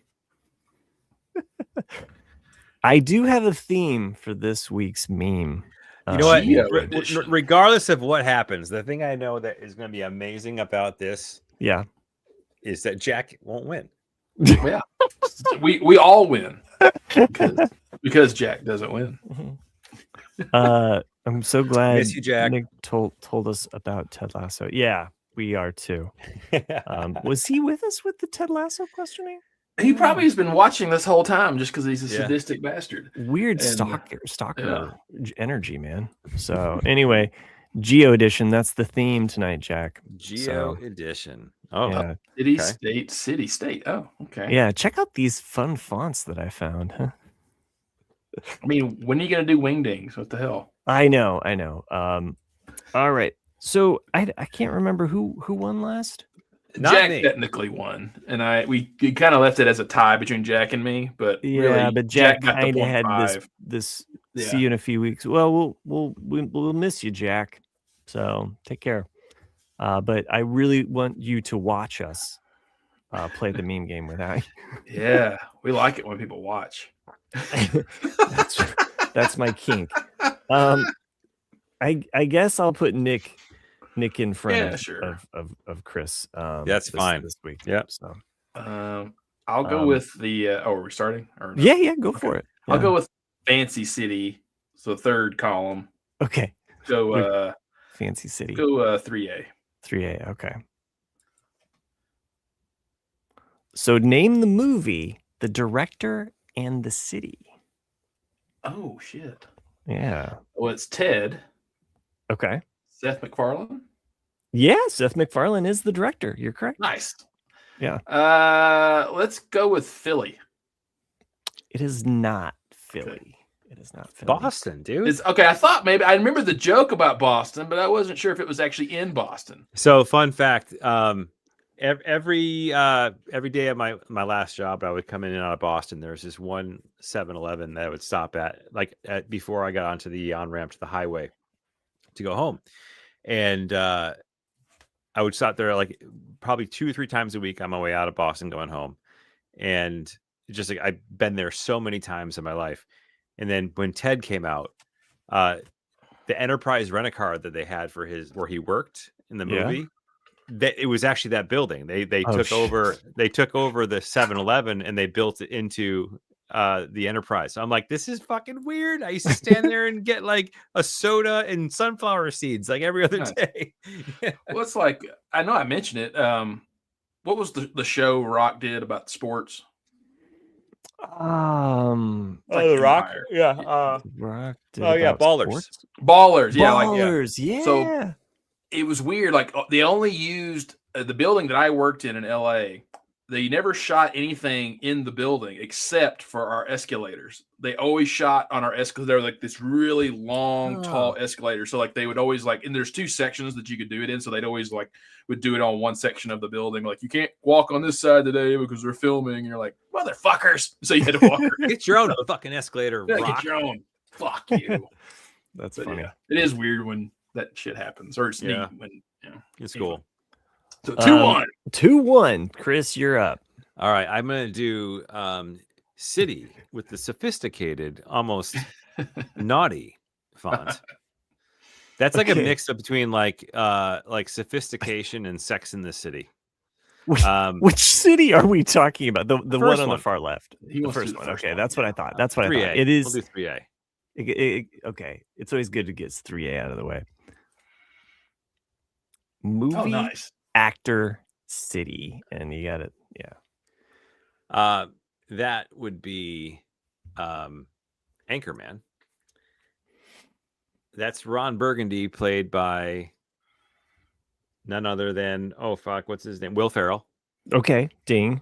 I do have a theme for this week's meme. You know what? Regardless of what happens, the thing I know that is going to be amazing about this, is that Jack won't win. Yeah, we all win because Jack doesn't win. I'm so glad Miss you, Jack. Nick told us about Ted Lasso. Yeah, we are too. Was he with us with the Ted Lasso questioning? He probably has been watching this whole time just because he's a sadistic bastard. Weird stalker energy, man. So anyway, Geo Edition, that's the theme tonight, Jack. Geo Edition. Oh, yeah. City, state. Oh, okay. Yeah, check out these fun fonts that I found. Huh? I mean, when are you going to do wingdings? What the hell? I know. All right. So I can't remember who won last. Jack technically won, and we kind of left it as a tie between Jack and me. But really, but Jack kind of had this. See you in a few weeks. Well, we'll miss you, Jack. So take care. But I really want you to watch us play the meme game without you. Yeah, we like it when people watch. That's my kink. I guess I'll put Nick in front of Chris. That's fine this week. Yeah. So I'll go with the. Are we starting? Or no? Yeah. Go for it. Yeah. I'll go with Fancy City. So third column. Okay. Go Fancy City. Go 3A. 3A. Okay. So name the movie, the director, and the city. Oh shit. Yeah. Well, it's Ted. Okay. Seth MacFarlane? Yeah, Seth MacFarlane is the director. You're correct. Nice. Yeah. Let's go with Philly. It is not Philly. Okay. It is not Philly. Boston, dude. It's, okay, I thought maybe I remember the joke about Boston, but I wasn't sure if it was actually in Boston. So, fun fact: every day of my last job, I would come in and out of Boston. There was this one 7-Eleven that I would stop at, before I got onto the on-ramp to the highway to go home, and I would stop there probably 2 or 3 times a week on my way out of Boston going home, and just I've been there so many times in my life. And then when Ted came out, the Enterprise rent-a-car that they had for where he worked in the movie it was actually that building. They took over the 7-Eleven and they built it into the Enterprise. So I'm like, this is fucking weird. I used to stand there and get like a soda and sunflower seeds like every other day. Well, it's like, I know I mentioned it. What was the show Rock did about sports? The Rock, Rock did Ballers. Sports? Ballers, Ballers, yeah. So it was weird. Like they only used the building that I worked in LA. They never shot anything in the building except for our escalators. They always shot on our escalators. They're like this really long, tall escalator. So like they would always like, and there's 2 sections that you could do it in. So they'd always like would do it on one section of the building. Like you can't walk on this side today because they're filming. And you're like, motherfuckers. So you had to walk. Get your own fucking escalator. Yeah, Rock. get your own. Fuck you. That's funny. Yeah, it is weird when that shit happens, or it's neat when it's cool. So 2-1. 2-1. Chris, you're up. All right, I'm gonna do city with the sophisticated, almost naughty font. That's like a mix up between like sophistication and Sex in the City. Which city are we talking about? The one on the far left. The first one. Okay, that's what I thought. That's what I thought. It is. We'll do 3A. Okay, it's always good to get 3A out of the way. Movie, actor, city, and you got it. Yeah. That would be Anchorman. That's Ron Burgundy, played by none other than what's his name? Will Ferrell. Okay, ding.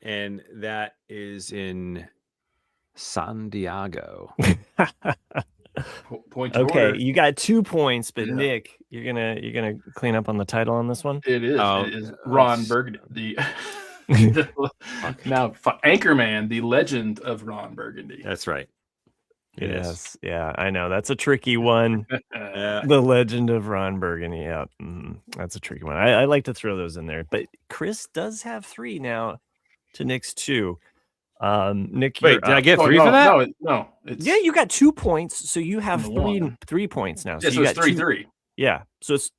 And that is in San Diego. Point okay, order. you got 2 points, but Nick, you're gonna clean up on the title on this one. It is. It is Ron Burgundy. Now, Anchorman, the legend of Ron Burgundy. That's right. It is. Yeah, I know. That's a tricky one. The Legend of Ron Burgundy. Yeah, that's a tricky one. I like to throw those in there. But Chris does have 3 now to Nick's 2. Nick, wait, did I get 3 for that? No. Yeah, you got 2 points, so you have 3 points now. So you it's got 3-3. Yeah, so it's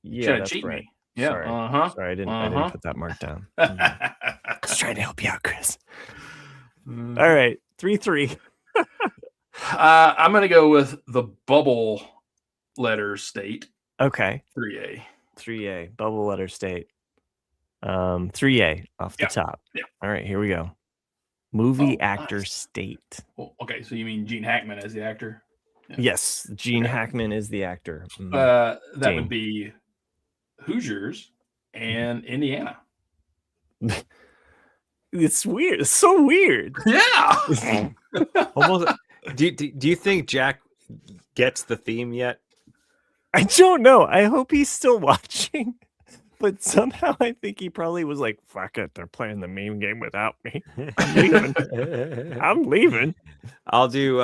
yeah, that's cheat right. me. Yeah. Sorry, I didn't put that mark down. I was trying to help you out, Chris. All right, 3-3. I'm gonna go with the bubble letter state. Okay. 3A. Bubble letter state. 3A off the top. Yeah. All right, here we go. Movie actor state. Well, okay, so you mean Gene Hackman as the actor? Yeah. Yes, Gene Hackman is the actor. That would be Hoosiers and Indiana. It's weird. It's so weird. Yeah. Almost. Do you think Jack gets the theme yet? I don't know. I hope he's still watching. But somehow I think he probably was like, fuck it, they're playing the meme game without me. I'm leaving. I'll do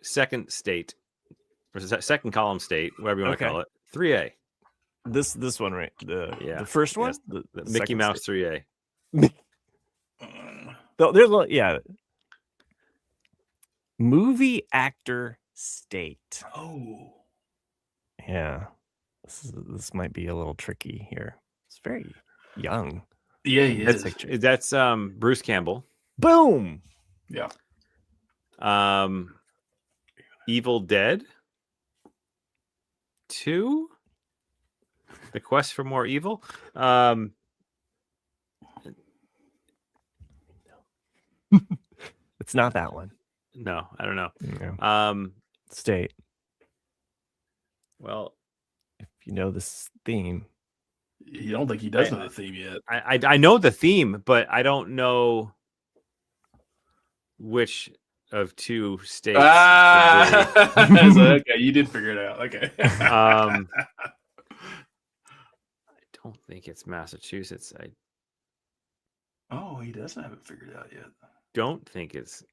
second state. Or second column state, whatever you want to call it. 3A. This one, right? The first one? Yes, the Mickey Mouse state. 3A. There's movie actor state. Oh. Yeah. This might be a little tricky here. It's very young. Yeah, he is. That's Bruce Campbell. Boom. Yeah. Evil Dead 2. The Quest for More Evil. It's not that one. No, I don't know. No. State. Well, if you know this theme. You don't think he does know the theme yet? I know the theme, but I don't know which of 2 states. Okay, you did figure it out. Okay. I don't think it's Massachusetts. He doesn't have it figured out yet. Don't think it's.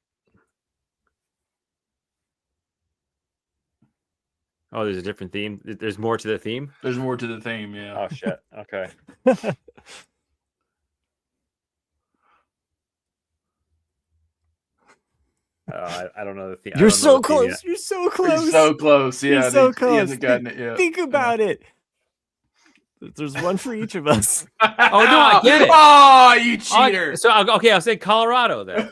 Oh, there's a different theme. There's more to the theme. There's more to the theme. Yeah. Oh shit. Okay. I don't know the theme. You're so close. You're so close. He's so close. Yeah, You're so he close. hasn't gotten it yet. Think about it. There's one for each of us. Oh no, I get it. Oh, you cheater! I'll say Colorado then.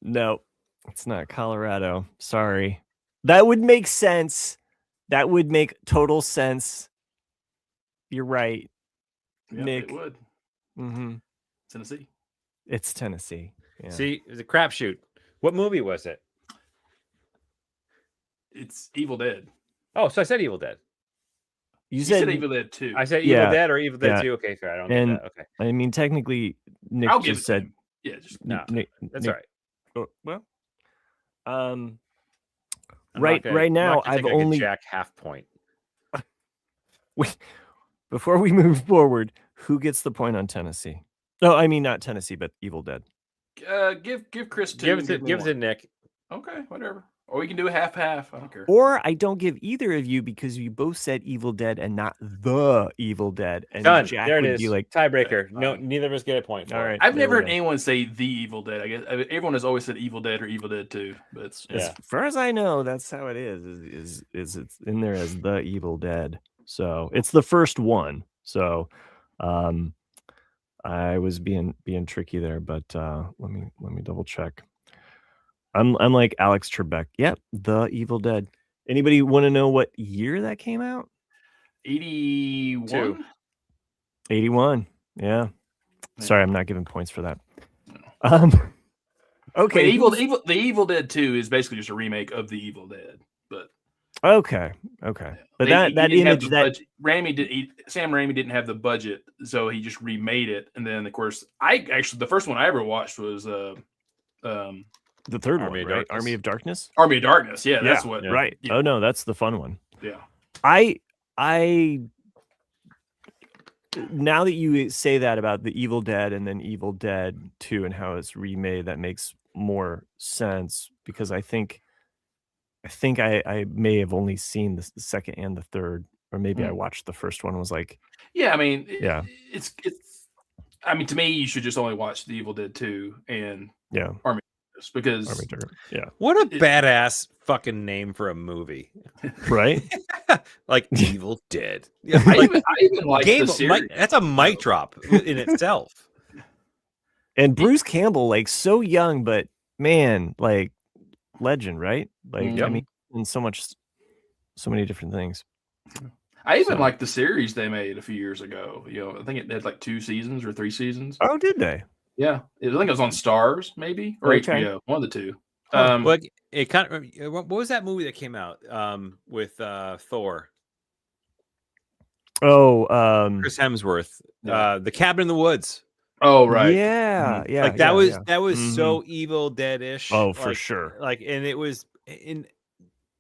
No, it's not Colorado. Sorry. That would make sense. That would make total sense. You're right. Yep, Nick. it would. Mm-hmm. Tennessee. It's Tennessee. Yeah. See, it's a crapshoot. What movie was it? It's Evil Dead. Oh, so I said Evil Dead. You said Evil Dead 2. I said Evil Dead or Evil Dead 2. Okay, sorry, I don't get that. Okay. I mean, technically, Nick I'll just said. Yeah, just no. That's all right. Oh, well, right now, I've only Jack half point. Wait, before we move forward, who gets the point on Tennessee? No, I mean not Tennessee, but Evil Dead. Give Chris 2. Give it to Nick. Okay, whatever. Or we can do a half. I don't care. Or I don't give either of you because you both said Evil Dead and not the Evil Dead. And done. Jack There it would is. be like Tiebreaker. No, neither of us get a point. All right. I've never heard anyone say the Evil Dead. I guess everyone has always said Evil Dead or Evil Dead 2. But it's as far as I know, that's how it is it's in there as the Evil Dead. So it's the first one. So I was being tricky there, but let me double check. I'm like Alex Trebek. Yep, the Evil Dead. Anybody want to know what year that came out? 81. 81. Yeah. Sorry, I'm not giving points for that. Okay. Wait, the Evil Dead 2 is basically just a remake of the Evil Dead. But okay. But that image that Sam Raimi didn't have the budget, so he just remade it. And then of course, the first one I ever watched was the third one, right? Army of Darkness. Army of Darkness. Yeah, that's what. Yeah. Right. Yeah. Oh no, that's the fun one. Yeah. I now that you say that about the Evil Dead and then Evil Dead 2 and how it's remade, that makes more sense because I think I may have only seen the second and the third, or maybe I watched the first one and was like, yeah, I mean, it's I mean, to me, you should just only watch the Evil Dead 2 and Army because what a badass fucking name for a movie, right? Like Evil Dead. I even like the series. That's a mic drop in itself. And Bruce Campbell, like so young, but man, like legend, right? Like I mean, in so many different things. I even like the series they made a few years ago. I think it had like 2 seasons or 3 seasons. Oh, did they? Yeah, I think it was on Stars, maybe, or HBO, one of the two. Like it kind of. What was that movie that came out with Thor? Oh, Chris Hemsworth, The Cabin in the Woods. Oh, right. Yeah, yeah. Like that was so Evil Dead-ish. Oh, for sure. Like, and it was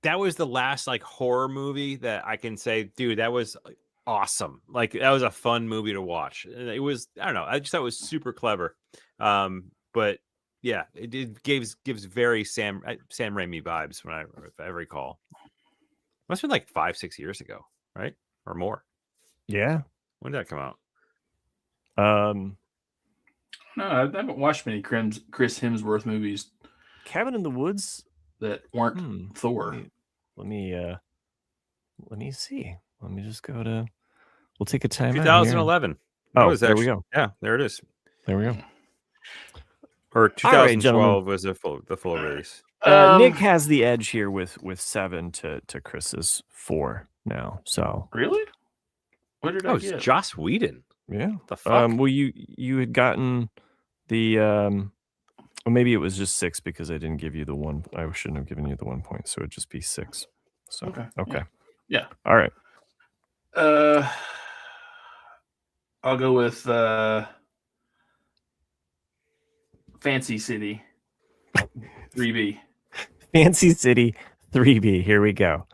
that was the last like horror movie that I can say, dude, that was awesome. Like that was a fun movie to watch. It was, I don't know, I just thought it was super clever. But yeah, it gives very Sam Raimi vibes if I recall. Must have been like 5-6 years ago, right? Or more. Yeah. When did that come out? No, I haven't watched many Chris Hemsworth movies. Cabin in the Woods that weren't Thor. Let me see. Let me just go to. We'll take a time. 2011. There we go. Yeah, there it is. There we go. Or 2012 was the full release. Nick has the edge here with 7 to Chris's 4 now. So really, what did I get? It's Joss Whedon. Yeah. The fuck? Well, you had gotten the well, maybe it was just 6 because I didn't give you the 1. I shouldn't have given you the 1 point, so it'd just be 6. So okay. Yeah. All right. I'll go with Fancy City 3B. Fancy City 3B. Here we go.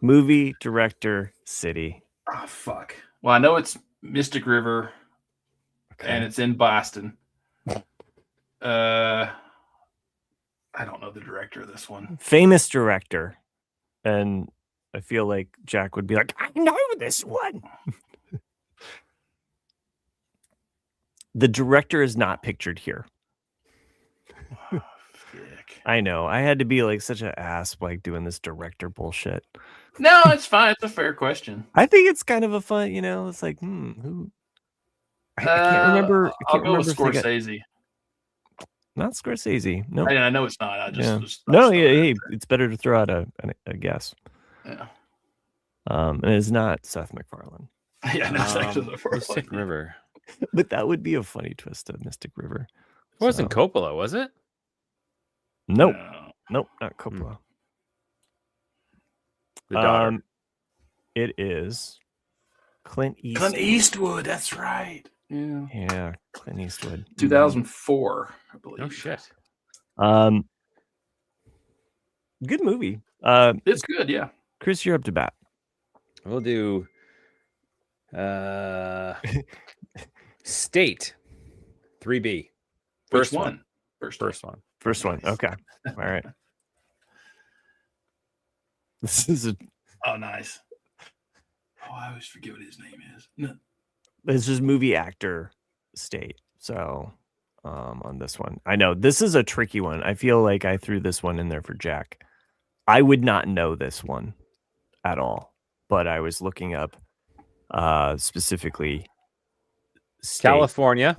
Movie, director, city. Oh, fuck. Well, I know it's Mystic River, and it's in Boston. I don't know the director of this one. Famous director. And I feel like Jack would be like, I know this one. The director is not pictured here. I know. I had to be like such an ass like doing this director bullshit. No, it's fine. It's a fair question. I think it's kind of a fun, it's like, who? I can't remember. I'll go with Scorsese. Not Scorsese. No. I know it's not. I just hey, it's better to throw out a guess. Yeah. And it's not Seth MacFarlane. Yeah, that's actually the first Mystic River. But that would be a funny twist of Mystic River. It wasn't Coppola, was it? Nope. Nope, not Coppola. The daughter. It is Clint Eastwood. Clint Eastwood, that's right. Yeah. Yeah, Clint Eastwood. 2004, I believe. Oh shit. Good movie. It's good, yeah. Chris, you're up to bat. We'll do State 3B. First one. First one. Okay. All right. This is Oh, nice. Oh, I always forget what his name is. No. It's just movie actor State. So on this one, I know this is a tricky one. I feel like I threw this one in there for Jack. I would not know this one at all, but I was looking up specifically State. California.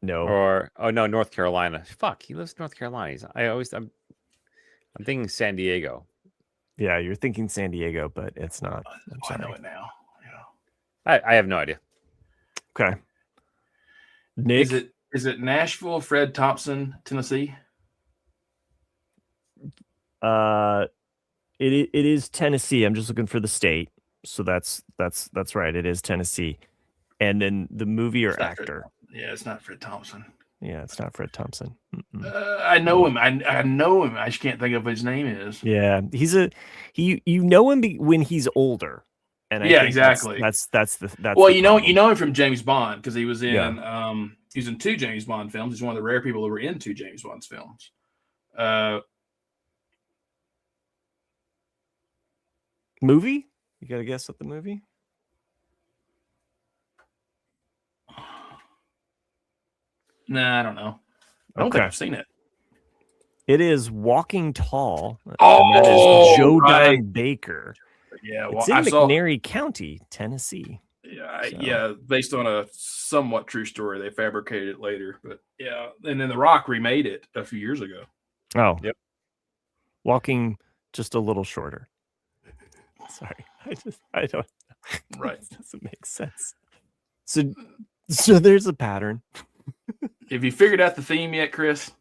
No. No, North Carolina. Fuck, he lives in North Carolina. I'm thinking San Diego. Yeah, you're thinking San Diego, but it's not. I know it now. Yeah. I have no idea. Okay. Nick, is it Nashville, Fred Thompson, Tennessee? It is Tennessee. I'm just looking for the state. So that's right. It is Tennessee. And then the movie or actor. Yeah, it's not Fred Thompson. Yeah, it's not Fred Thompson. I know him. I know him. I just can't think of what his name is. Yeah, you know him when he's older. And I think exactly. That's well, the you know him from James Bond because he was in he was in 2 James Bond films. He's one of the rare people who were in 2 James Bond's films. Movie? You got to guess what the movie? Nah, I don't know. I don't think I've seen it. It is Walking Tall. Oh, and that is Joe Don Baker. Yeah, it's in McNairy County, Tennessee. Yeah, based on a somewhat true story. They fabricated it later, but yeah. And then The Rock remade it a few years ago. Oh, yep. Walking just a little shorter. Sorry, I don't. Right, it doesn't make sense. So there's a pattern. Have you figured out the theme yet, Chris?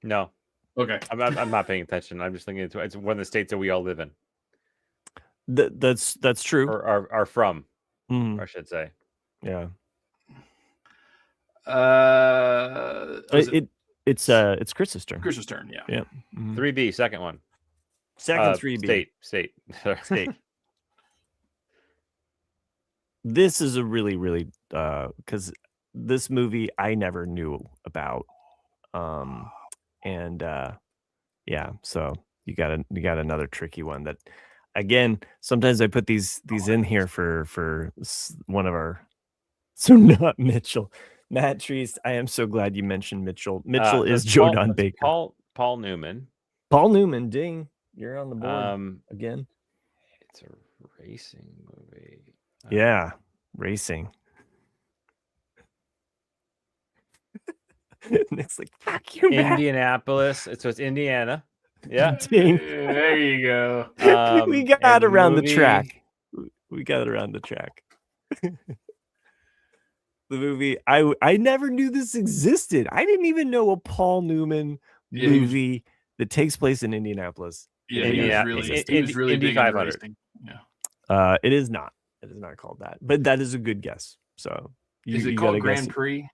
No. Okay. I'm not paying attention. I'm just thinking it's one of the states that we all live in. That's true. Or are from, I should say. Yeah. It's Chris's turn. Chris's turn, yeah. Yeah. 3B, second one. Second 3B. State. This is a really, really because this movie I never knew about. Yeah, so you got another tricky one that again, sometimes I put these in here for one of our not Mitchell. Matt Trees, I am so glad you mentioned Mitchell. Mitchell is Joe Don Baker. Paul Newman. Paul Newman, ding. You're on the board again. It's a racing movie. Yeah, racing. Nick's like, fuck you, Matt. Indianapolis. So it's Indiana. Yeah. Ding. There you go. We got around the track. We got around the track. The movie, I never knew this existed. I didn't even know a Paul Newman movie that takes place in Indianapolis. Yeah, he was really big into racing. Yeah. It is not. It is not called that. But that is a good guess. So is it called Grand Prix?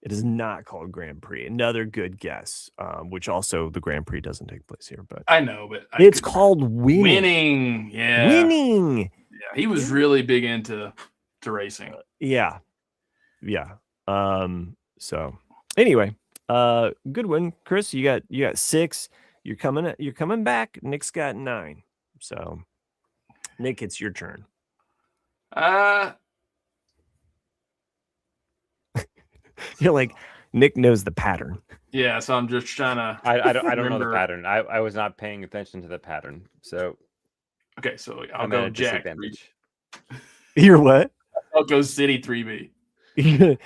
It is not called Grand Prix. Another good guess. Which also the Grand Prix doesn't take place here, but I know, but it's called Winning. Winning. Yeah. Winning. Yeah, he was really big into racing. Yeah. So anyway, good one, Chris. You got 6. You're coming back. Nick's got 9. So Nick, it's your turn. You're like, Nick knows the pattern. Yeah, so I'm just trying to. I don't know the remember. pattern. I was not paying attention to the pattern, so Okay, so I'll I'm go at a Jack. disadvantage. You're what? I'll go City 3B. You're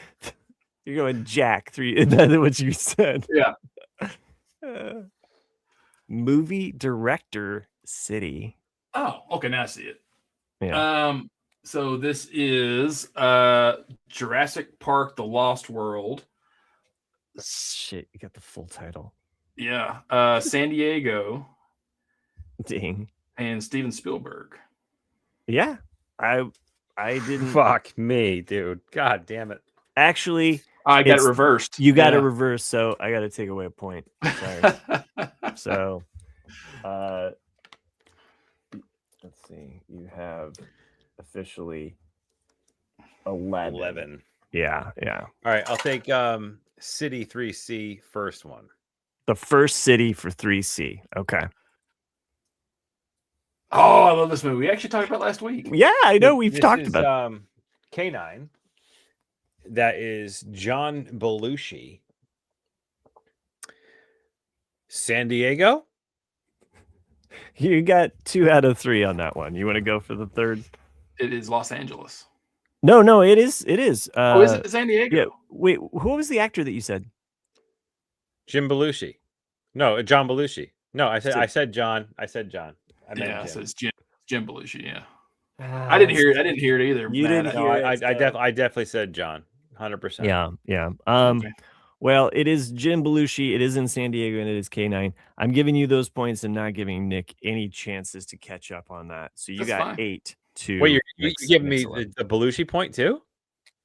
going Jack 3. Is that what you said? Yeah. Movie director City. Oh, okay, now I see it. Yeah. So this is Jurassic Park: The Lost World. Shit, you got the full title. Yeah. San Diego Dang. and Steven Spielberg. Yeah. I didn't. Fuck me, dude. God damn it. Actually, I got it reversed. You got it reversed, so I got to take away a point. Sorry. So, let's see. You have officially 11. Yeah. All right, I'll take City 3C first one. The first city for 3C. Okay. Oh, I love this movie. We actually talked about it last week. Yeah, I know. We've This talked is, about K9. That is John Belushi. San Diego? You got 2 out of 3 on that one. You want to go for the third? It is Los Angeles. No, it is. It is. Is it San Diego? Yeah. Wait, who was the actor that you said? Jim Belushi. No, John Belushi. No, I said John. I meant Jim. So it's Jim Belushi. Yeah. I didn't hear it. I didn't hear it either. You didn't hear it. I definitely said John. 100%. Yeah. Okay. Well, it is Jim Belushi. It is in San Diego, and it is K9. I'm giving you those points and not giving Nick any chances to catch up on that. So you got 8 to. Wait, you're giving me the Belushi point too?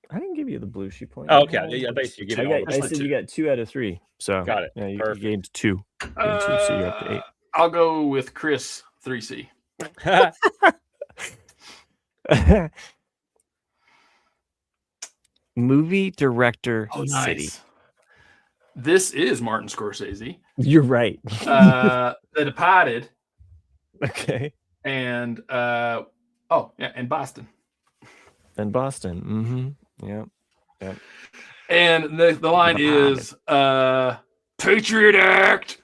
I didn't give you the Belushi point. Oh, okay. Yeah, I said you got 2 out of 3. So got it. Yeah, you Perfect. gained 2. So you're up to 8. I'll go with Chris 3C. Movie director City. Nice. This is Martin Scorsese. You're right. The Departed. Okay. And and Boston. And Boston. Mm-hmm. Yeah. And the line is Patriot Act.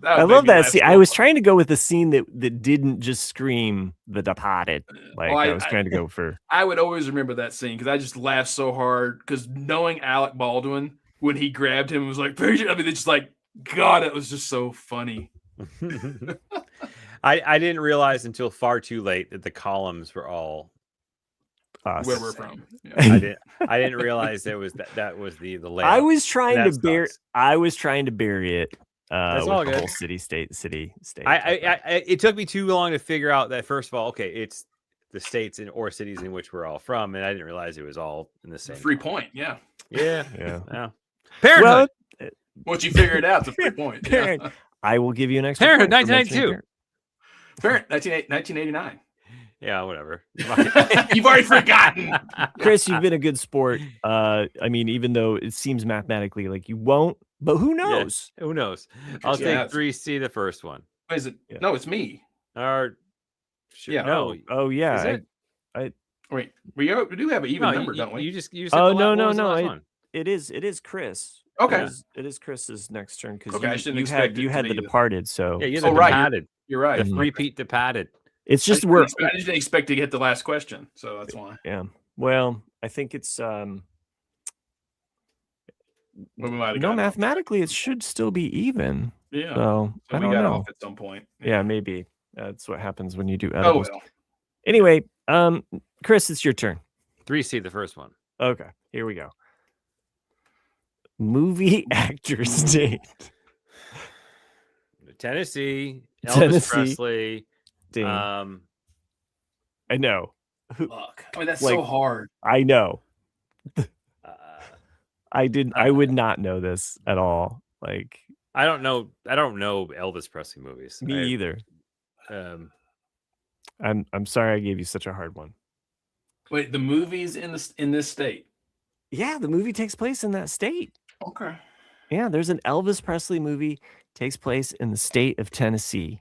I love that scene. I was trying to go with a scene that didn't just scream The Departed. I was trying to go for. I would always remember that scene because I just laughed so hard because knowing Alec Baldwin when he grabbed him was like, Patriot. I mean, it's just like, God, it was just so funny. I didn't realize until far too late that the columns were all us. Where we're from. Yeah. I didn't realize that was the layout. I was trying to bury it. That's with all the good. Whole city state. It took me too long to figure out that first of all, okay, it's the states or cities in which we're all from, and I didn't realize it was all in the same. Free point, yeah. Parenthood. Well, once you figure it out, it's a free point. Yeah. I will give you an extra. Parenthood, 1992. Parent, 1989. Yeah, whatever. You've already forgotten. Chris, you've been a good sport. I mean, even though it seems mathematically like you won't, but who knows? Yeah, who knows? I'll take 3C, the first one. Is it? Yeah. No, it's me. No. Oh yeah. Is it? Wait. We do have an even number, don't we? You said no. It is Chris. Okay. It is Chris's next turn because you had the Departed. So yeah, you had the Departed. You're right. The repeat Departed. It's just I just didn't expect to get the last question, so that's why. Yeah. Well, I think it's mathematically it should still be even. Yeah. So we got off at some point. Yeah, maybe. That's what happens when you do edibles. Oh well. Anyway, Chris, it's your turn. 3C, the first one. Okay, here we go. Movie actor state. Tennessee. Elvis Presley. Dang. I know. Fuck. I mean, that's so hard. I know. I would not know this at all. Like, I don't know Elvis Presley movies. Me either. I'm sorry I gave you such a hard one. Wait, the movie's in this state? Yeah, the movie takes place in that state. Okay. Yeah, there's an Elvis Presley movie takes place in the state of Tennessee.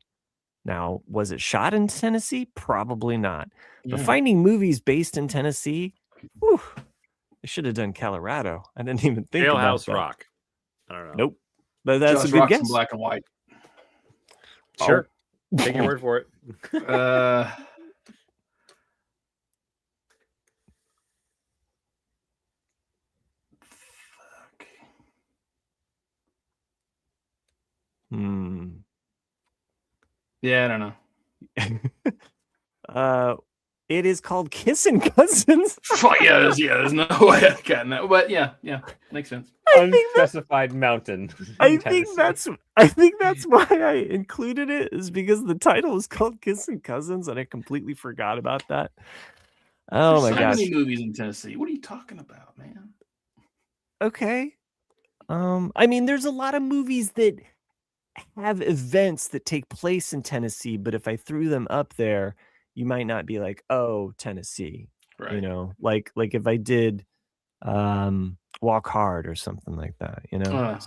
Now, was it shot in Tennessee? Probably not. But finding movies based in Tennessee Whew. I should have done Colorado. I didn't even think about Jailhouse that. Rock. I don't know. Nope. But that's Just a good Rock's in guess. black and white. Sure. Take your word for it. Yeah, I don't know. It is called Kissing Cousins. There's no way I've gotten that. But yeah, makes sense. Unspecified mountain. I think that's why I included it, is because the title is called Kissing Cousins, and I completely forgot about that. Oh There's my so gosh. many movies in Tennessee. What are you talking about, man? Okay. I mean, there's a lot of movies that have events that take place in Tennessee, but if I threw them up there, you might not be like, oh, Tennessee. Right. You know, like if I did Walk Hard or something like that, you know.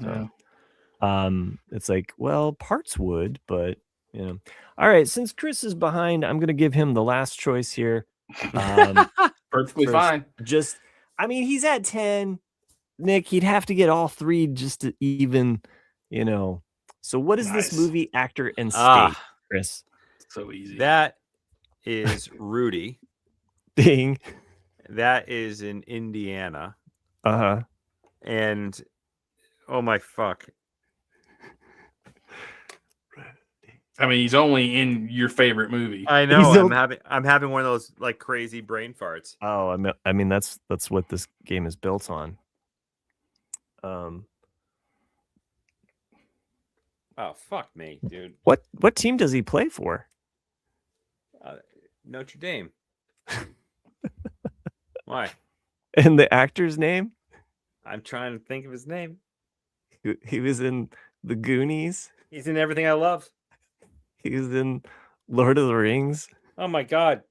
It's like, well, parts would, but you know. All right, since Chris is behind, I'm gonna give him the last choice here. Perfectly fine. I mean, he's at 10. Nick, he'd have to get all three just to even, you know. So what is this movie, actor, and state, Chris? So easy. That is Rudy. Ding. That is in Indiana. Uh-huh. And oh my fuck. I mean, he's only in your favorite movie. I know. I'm having one of those like crazy brain farts. Oh, I mean that's what this game is built on. Oh fuck me, dude. What team does he play for? Notre Dame. Why? And the actor's name? I'm trying to think of his name. He was in The Goonies. He's in everything I love. He was in Lord of the Rings. Oh my god.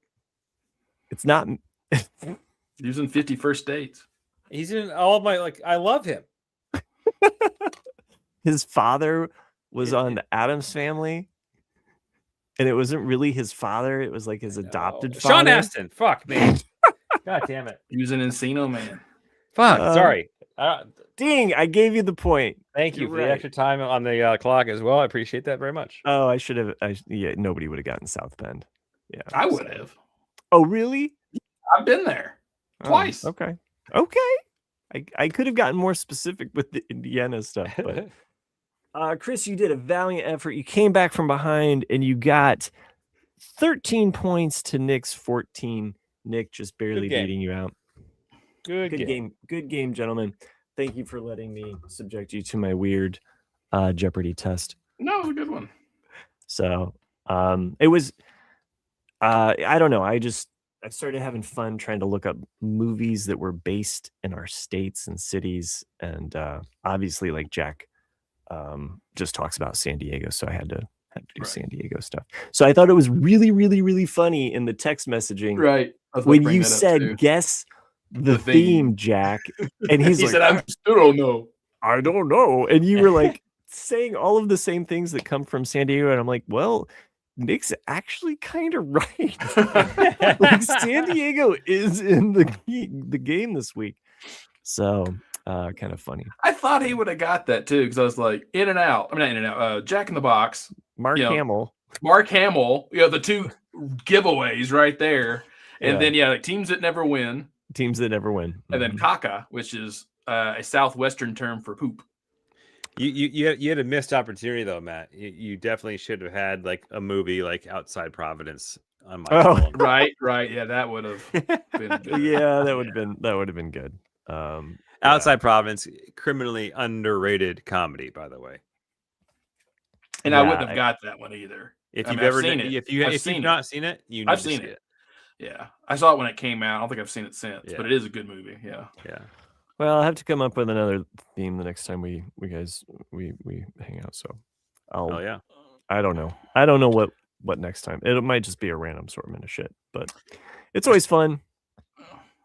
It's not. He was in 50 First Dates. He's in all of my I love him. His father was on the Addams Family, and it wasn't really his father. It was like his adopted father. Sean Astin. Fuck me. God damn it. He was an Encino Man. Fuck. Sorry. Ding! I gave you the point. Thank you for the extra time on the clock as well. I appreciate that very much. Oh, I should have. Nobody would have gotten South Bend. Yeah, I would have. Oh, really? I've been there twice. Okay. I could have gotten more specific with the Indiana stuff, but Chris, you did a valiant effort. You came back from behind, and you got 13 points to Nick's 14. Nick just barely beating you out. Good game. Good game, gentlemen. Thank you for letting me subject you to my weird Jeopardy test. No, it was a good one. So it was, I don't know. I started having fun trying to look up movies that were based in our states and cities. And obviously, like Jack just talks about San Diego. So I had to do San Diego stuff. So I thought it was really, really, really funny in the text messaging. Right. When you said, guess the theme, Jack. And he said, I still don't know. I don't know. And you were like saying all of the same things that come from San Diego. And I'm like, well, Nick's actually kind of right. Like San Diego is in the game this week. So kind of funny. I thought he would have got that too, because I was like, In and Out. I mean, not In and Out. Jack in the Box. Mark Hamill. Mark Hamill. The two giveaways right there. And then like teams that never win. Teams that never win. And then caca, which is a Southwestern term for poop. You had a missed opportunity though, Matt. You definitely should have had like a movie like Outside Providence on my phone. Right. Yeah, that would have been good. Yeah, that would have been good. Outside Providence, criminally underrated comedy, by the way. And I wouldn't have got that one either. If you've not seen it, you need I've to seen see it. Yeah, I saw it when it came out. I don't think I've seen it since, but it is a good movie. Yeah. Well, I'll have to come up with another theme the next time we hang out. So, I don't know. I don't know what next time. It might just be a random assortment of shit, but it's always fun.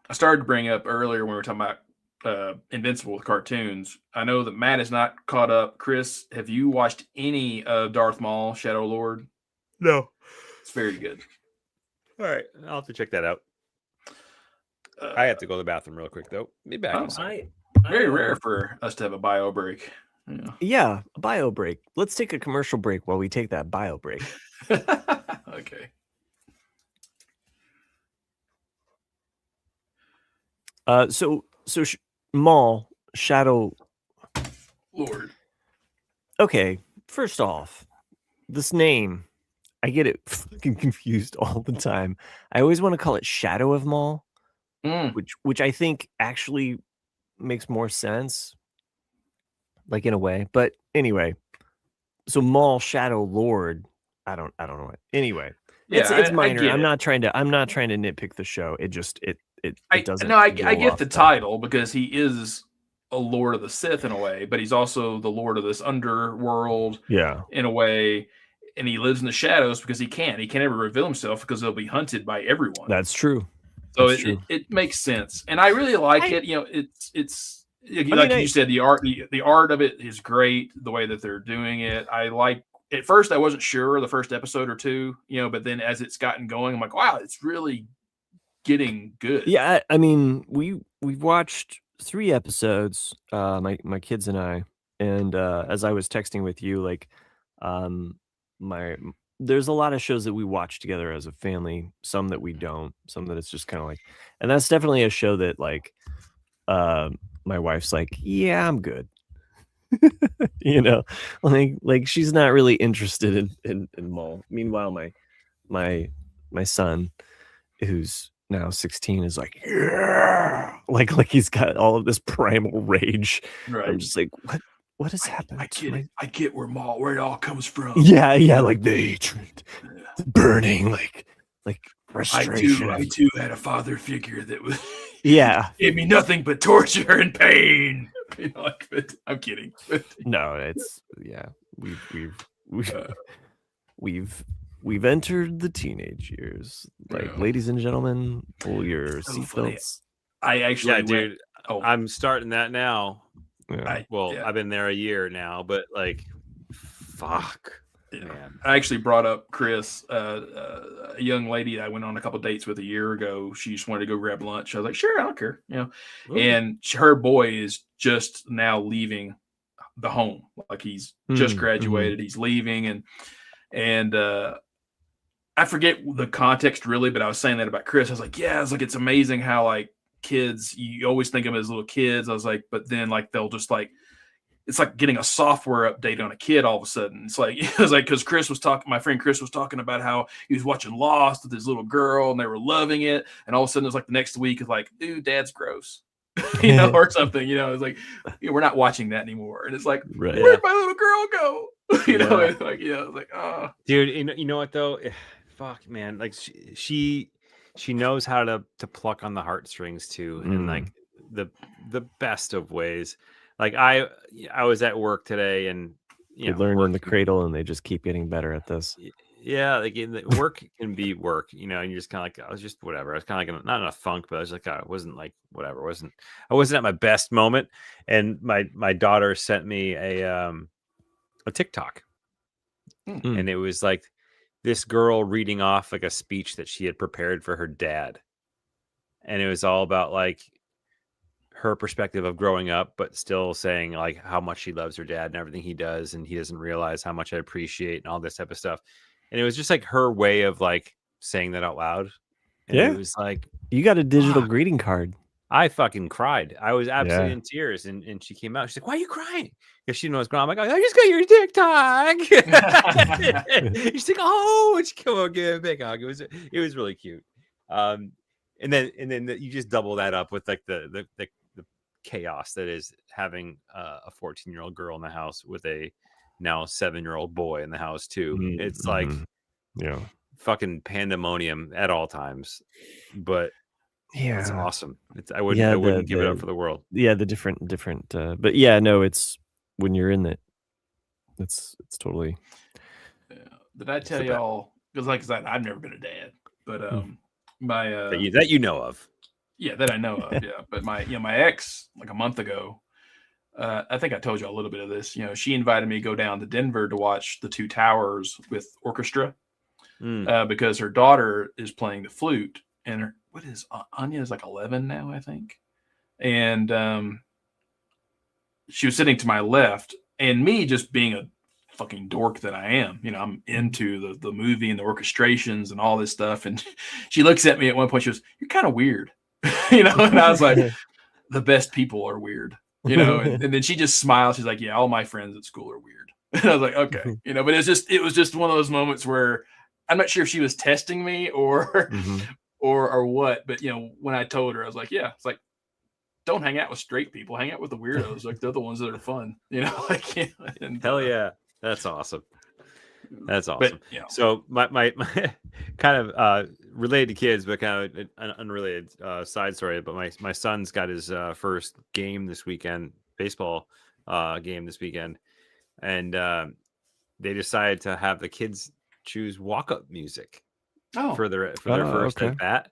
I started to bring up earlier when we were talking about Invincible with cartoons. I know that Matt is not caught up. Chris, have you watched any of Darth Maul, Shadow Lord? No. It's very good. All right, I'll have to check that out. I have to go to the bathroom real quick though. Be back. Very rare for us to have a bio break. Yeah, a bio break. Let's take a commercial break while we take that bio break. Okay. So Maul Shadow Lord. Okay, first off, this name, I get it fucking confused all the time. I always want to call it Shadow of Maul, which I think actually makes more sense, like in a way. But anyway, so Maul Shadow Lord, I don't know it. Anyway, Yeah, it's minor. I'm it. not trying to nitpick the show. It just it doesn't. No, I get the title because he is a Lord of the Sith in a way, but he's also the Lord of this underworld. Yeah, in a way, and he lives in the shadows because he can't ever reveal himself because he'll be hunted by everyone. That's true. So it makes sense, and I really like it. You know, it's like you said, the art of it is great. The way that they're doing it, I like. At first, I wasn't sure the first episode or two, but then as it's gotten going, I'm like, wow, it's really getting good. Yeah, I mean, we've watched 3 episodes, my kids and I, and as I was texting with you, like, there's a lot of shows that we watch together as a family, some that we don't, some that it's just kind of like, and that's definitely a show that like, my wife's like, yeah, I'm good. Like she's not really interested in Maul. Meanwhile, my son, who's now 16, is like, yeah, like he's got all of this primal rage. Right. I'm just like, what has happened? I get where it all comes from. Yeah, like the hatred, the burning, like frustration. I too had a father figure that was gave me nothing but torture and pain. But I'm kidding. No, it's we've entered the teenage years. Like, ladies and gentlemen, pull your seatbelts. I actually dude. I'm starting that now. Yeah. I've been there a year now, but like, fuck. Yeah. Man. I actually brought up Chris, a young lady I went on a couple of dates with a year ago. She just wanted to go grab lunch. I was like, sure, I don't care. Ooh. And her boy is just now leaving the home. Like he's just graduated. He's leaving. And I forget the context really, but I was saying that about Chris. I was like, it's amazing how like kids, you always think of them as little kids. I was like, but then like, they'll just like, it's like getting a software update on a kid all of a sudden. It's like, because my friend Chris was talking about how he was watching Lost with his little girl and they were loving it. And all of a sudden it's like the next week is like, dude, dad's gross, or something, it's like, we're not watching that anymore. And it's like, where'd my little girl go? It's like, it's like, oh, dude, you know what though? Fuck, man. Like she knows how to pluck on the heartstrings too. And like the best of ways. Like I was at work today, and they learn in the cradle, and they just keep getting better at this. Yeah, like work can be work, and you're just kind of like, I was just whatever. I was kind of like not in a funk, but I was like, I wasn't like whatever. I wasn't at my best moment, and my daughter sent me a TikTok, and it was like this girl reading off like a speech that she had prepared for her dad, and it was all about like her perspective of growing up, but still saying like how much she loves her dad and everything he does, and he doesn't realize how much I appreciate and all this type of stuff. And it was just like her way of like saying that out loud. And it was like, you got a digital greeting card. I fucking cried. I was absolutely in tears. And she came out. She's like, why are you crying? Because she knows I'm like, I just got your TikTok. She's like, oh, and she come over, give a big hug. It was really cute. And then you just double that up with like the chaos that is having a 14-year-old girl in the house with a now 7-year-old boy in the house too. It's like fucking pandemonium at all times, but it's awesome. I wouldn't give it up for the world. The different but yeah, no, it's when you're in it, it's totally. Did I tell y'all, because like I said, I've never been a dad, but my that you know of. Yeah, that I know of. Yeah, but my ex, like a month ago, I think I told you a little bit of this. She invited me to go down to Denver to watch the Two Towers with orchestra because her daughter is playing the flute and Anya is like 11 now, I think. And she was sitting to my left, and me just being a fucking dork that I am, I'm into the movie and the orchestrations and all this stuff. And she looks at me at one point, she goes, "You're kind of weird," and I was like, "The best people are weird," and then she just smiled. She's like, "Yeah, all my friends at school are weird." And I was like, "Okay," but it was just one of those moments where I'm not sure if she was testing me or or what, but when I told her, I was like, "Yeah," it's like, don't hang out with straight people. Hang out with the weirdos. Like they're the ones that are fun, like, and, hell yeah. That's awesome. That's awesome. But, so my kind of related to kids, but kind of an unrelated side story. But my son's got his first game this weekend, baseball game this weekend, and they decided to have the kids choose walk-up music for their first at bat.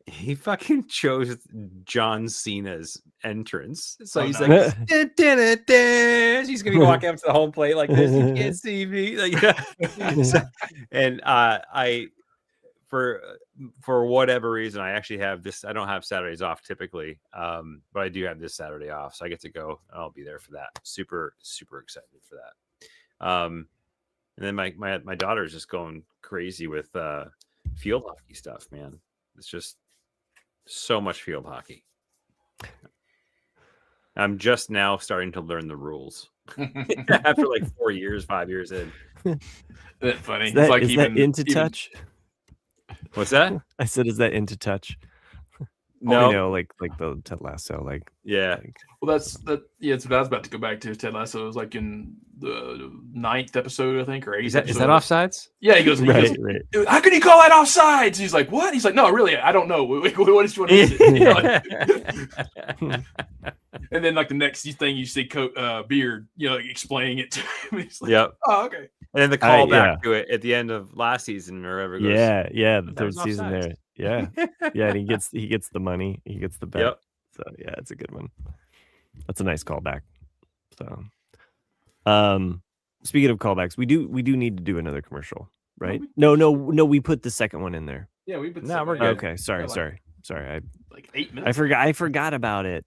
He fucking chose John Cena's entrance. So he's like, he's gonna be walking up to the home plate like this. You can't see me. And I for whatever reason, I actually have this. I don't have Saturdays off typically, but I do have this Saturday off, so I get to go and I'll be there for that. Super, super excited for that. And then my daughter is just going crazy with field hockey stuff, man. It's just so much field hockey. I'm just now starting to learn the rules after like 5 years in. That's funny. Is that Into Touch? What's that? I said, is that Into Touch? No, like the Ted Lasso, yeah. Well, that's what I was about to go back to. Ted Lasso was like in the 9th episode, I think, or 8th. Is that offsides? Yeah, he goes, right. "How can you call that offsides?" He's like, "What?" He's like, "No, really, I don't know. What is it?" And then like the next thing you see, Beard, explaining it to him. He's like, "Yep, oh, okay." And then the callback to it at the end of last season or whatever. Goes, the third season there. Yeah, and he gets the money. He gets the bet. Yep. So yeah, it's a good one. That's a nice callback. So, speaking of callbacks, we do need to do another commercial, right? No, we put the second one in there. Yeah, we put. No, we're good. Okay, sorry. I like 8 minutes. I forgot about it.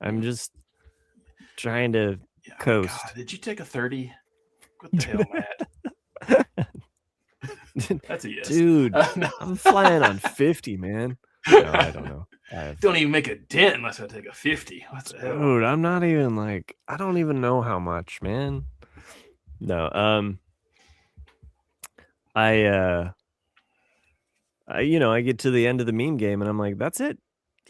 I'm just trying to coast. God, did you take a 30? What the hell, Matt? That's a yes, dude. No. I'm flying on 50, man. No, I don't know. Don't even make a dent unless I take a 50. What the hell? Dude, I'm not even I don't even know how much, man. No, I get to the end of the meme game and I'm like, that's it.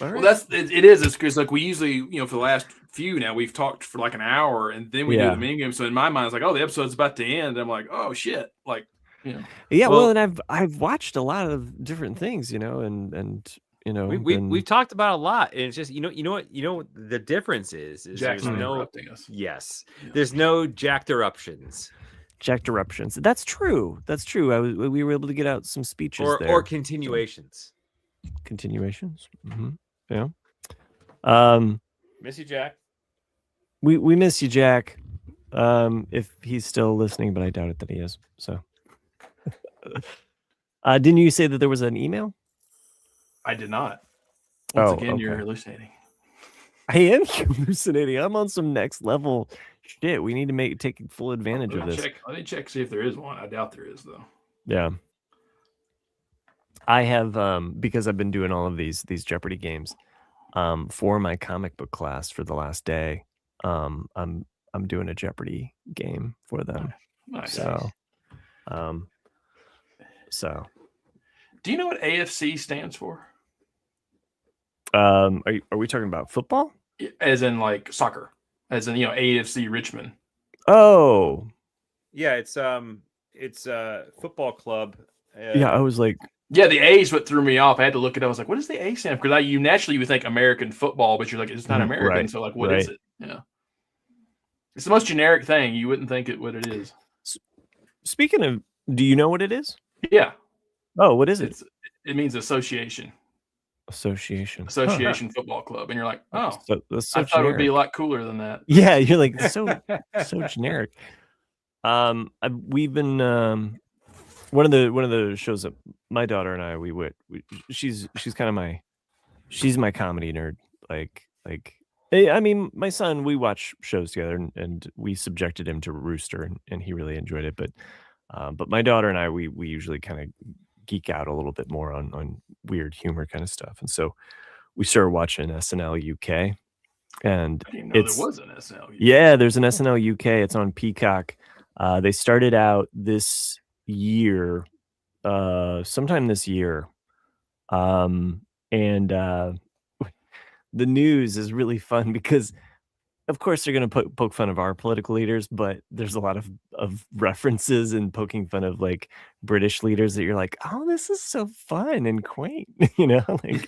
All right. Well, it is. It's because like we usually, for the last few now, we've talked for like an hour and then we do the meme game. So in my mind, it's like, oh, the episode's about to end. And I'm like, oh shit, like, Yeah, well, and I've watched a lot of different things, and we've talked about a lot, and it's just you know what the difference is Jack's there's no interrupting us. Yes, there's no jacked eruptions. Jacked eruptions. That's true. We were able to get out some speeches or continuations. Continuations. Mm-hmm. Yeah. Miss you, Jack. We miss you, Jack. If he's still listening, but I doubt it that he is. So. Didn't you say that there was an email? I did not. Once again, okay. You're hallucinating. I am hallucinating. I'm on some next level shit. We need to take full advantage of this. Let me check, see if there is one. I doubt there is, though. Yeah. I have because I've been doing all of these Jeopardy games for my comic book class for the last day. I'm doing a Jeopardy game for them. Nice. So, do you know what AFC stands for? Are we talking about football? As in like soccer, as in AFC Richmond. Oh, yeah, it's football club. Yeah, I was like, yeah, the A is what threw me off. I had to look it up. I was like, what does the A stand for? Because you naturally would think American football, but you're like, it's not American. Right, so like, what is it? Yeah, it's the most generic thing. You wouldn't think what it is. Speaking of, do you know what it is? Yeah. Oh, what is it? It means association. Association Football Club, and you're like, oh, that's so I thought it would be a lot cooler than that. Yeah, you're like so generic. We've been one of the shows that my daughter and I she's kind of my comedy nerd. Like I mean, my son, we watch shows together, and we subjected him to Rooster, and he really enjoyed it. But my daughter and I, we usually kind of geek out a little bit more on weird humor kind of stuff, and so we started watching SNL UK, and I didn't know there was an SNL UK. Yeah, there's an SNL UK. It's on Peacock. They started out this year, sometime this year, and the news is really fun because, of course, they're going to poke fun of our political leaders, but there's a lot of references and poking fun of like British leaders that you're like, oh, this is so fun and quaint, you know. Like,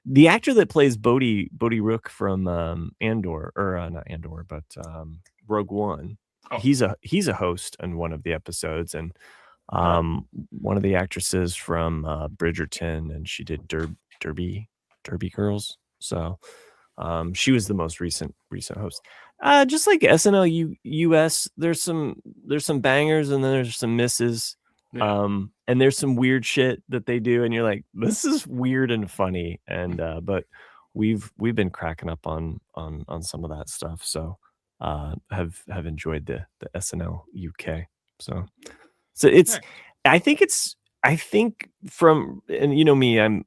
the actor that plays Bodhi Rook from Andor, or not Andor, but Rogue One, he's a host on one of the episodes, and one of the actresses from Bridgerton, and she did Derby Girls, so. She was the most recent host. Just like SNL US, there's some bangers and then there's some misses. Yeah. And there's some weird shit that they do, and you're like, this is weird and funny. And but we've been cracking up on some of that stuff. So have enjoyed the SNL UK. So it's I think from, and you know me, I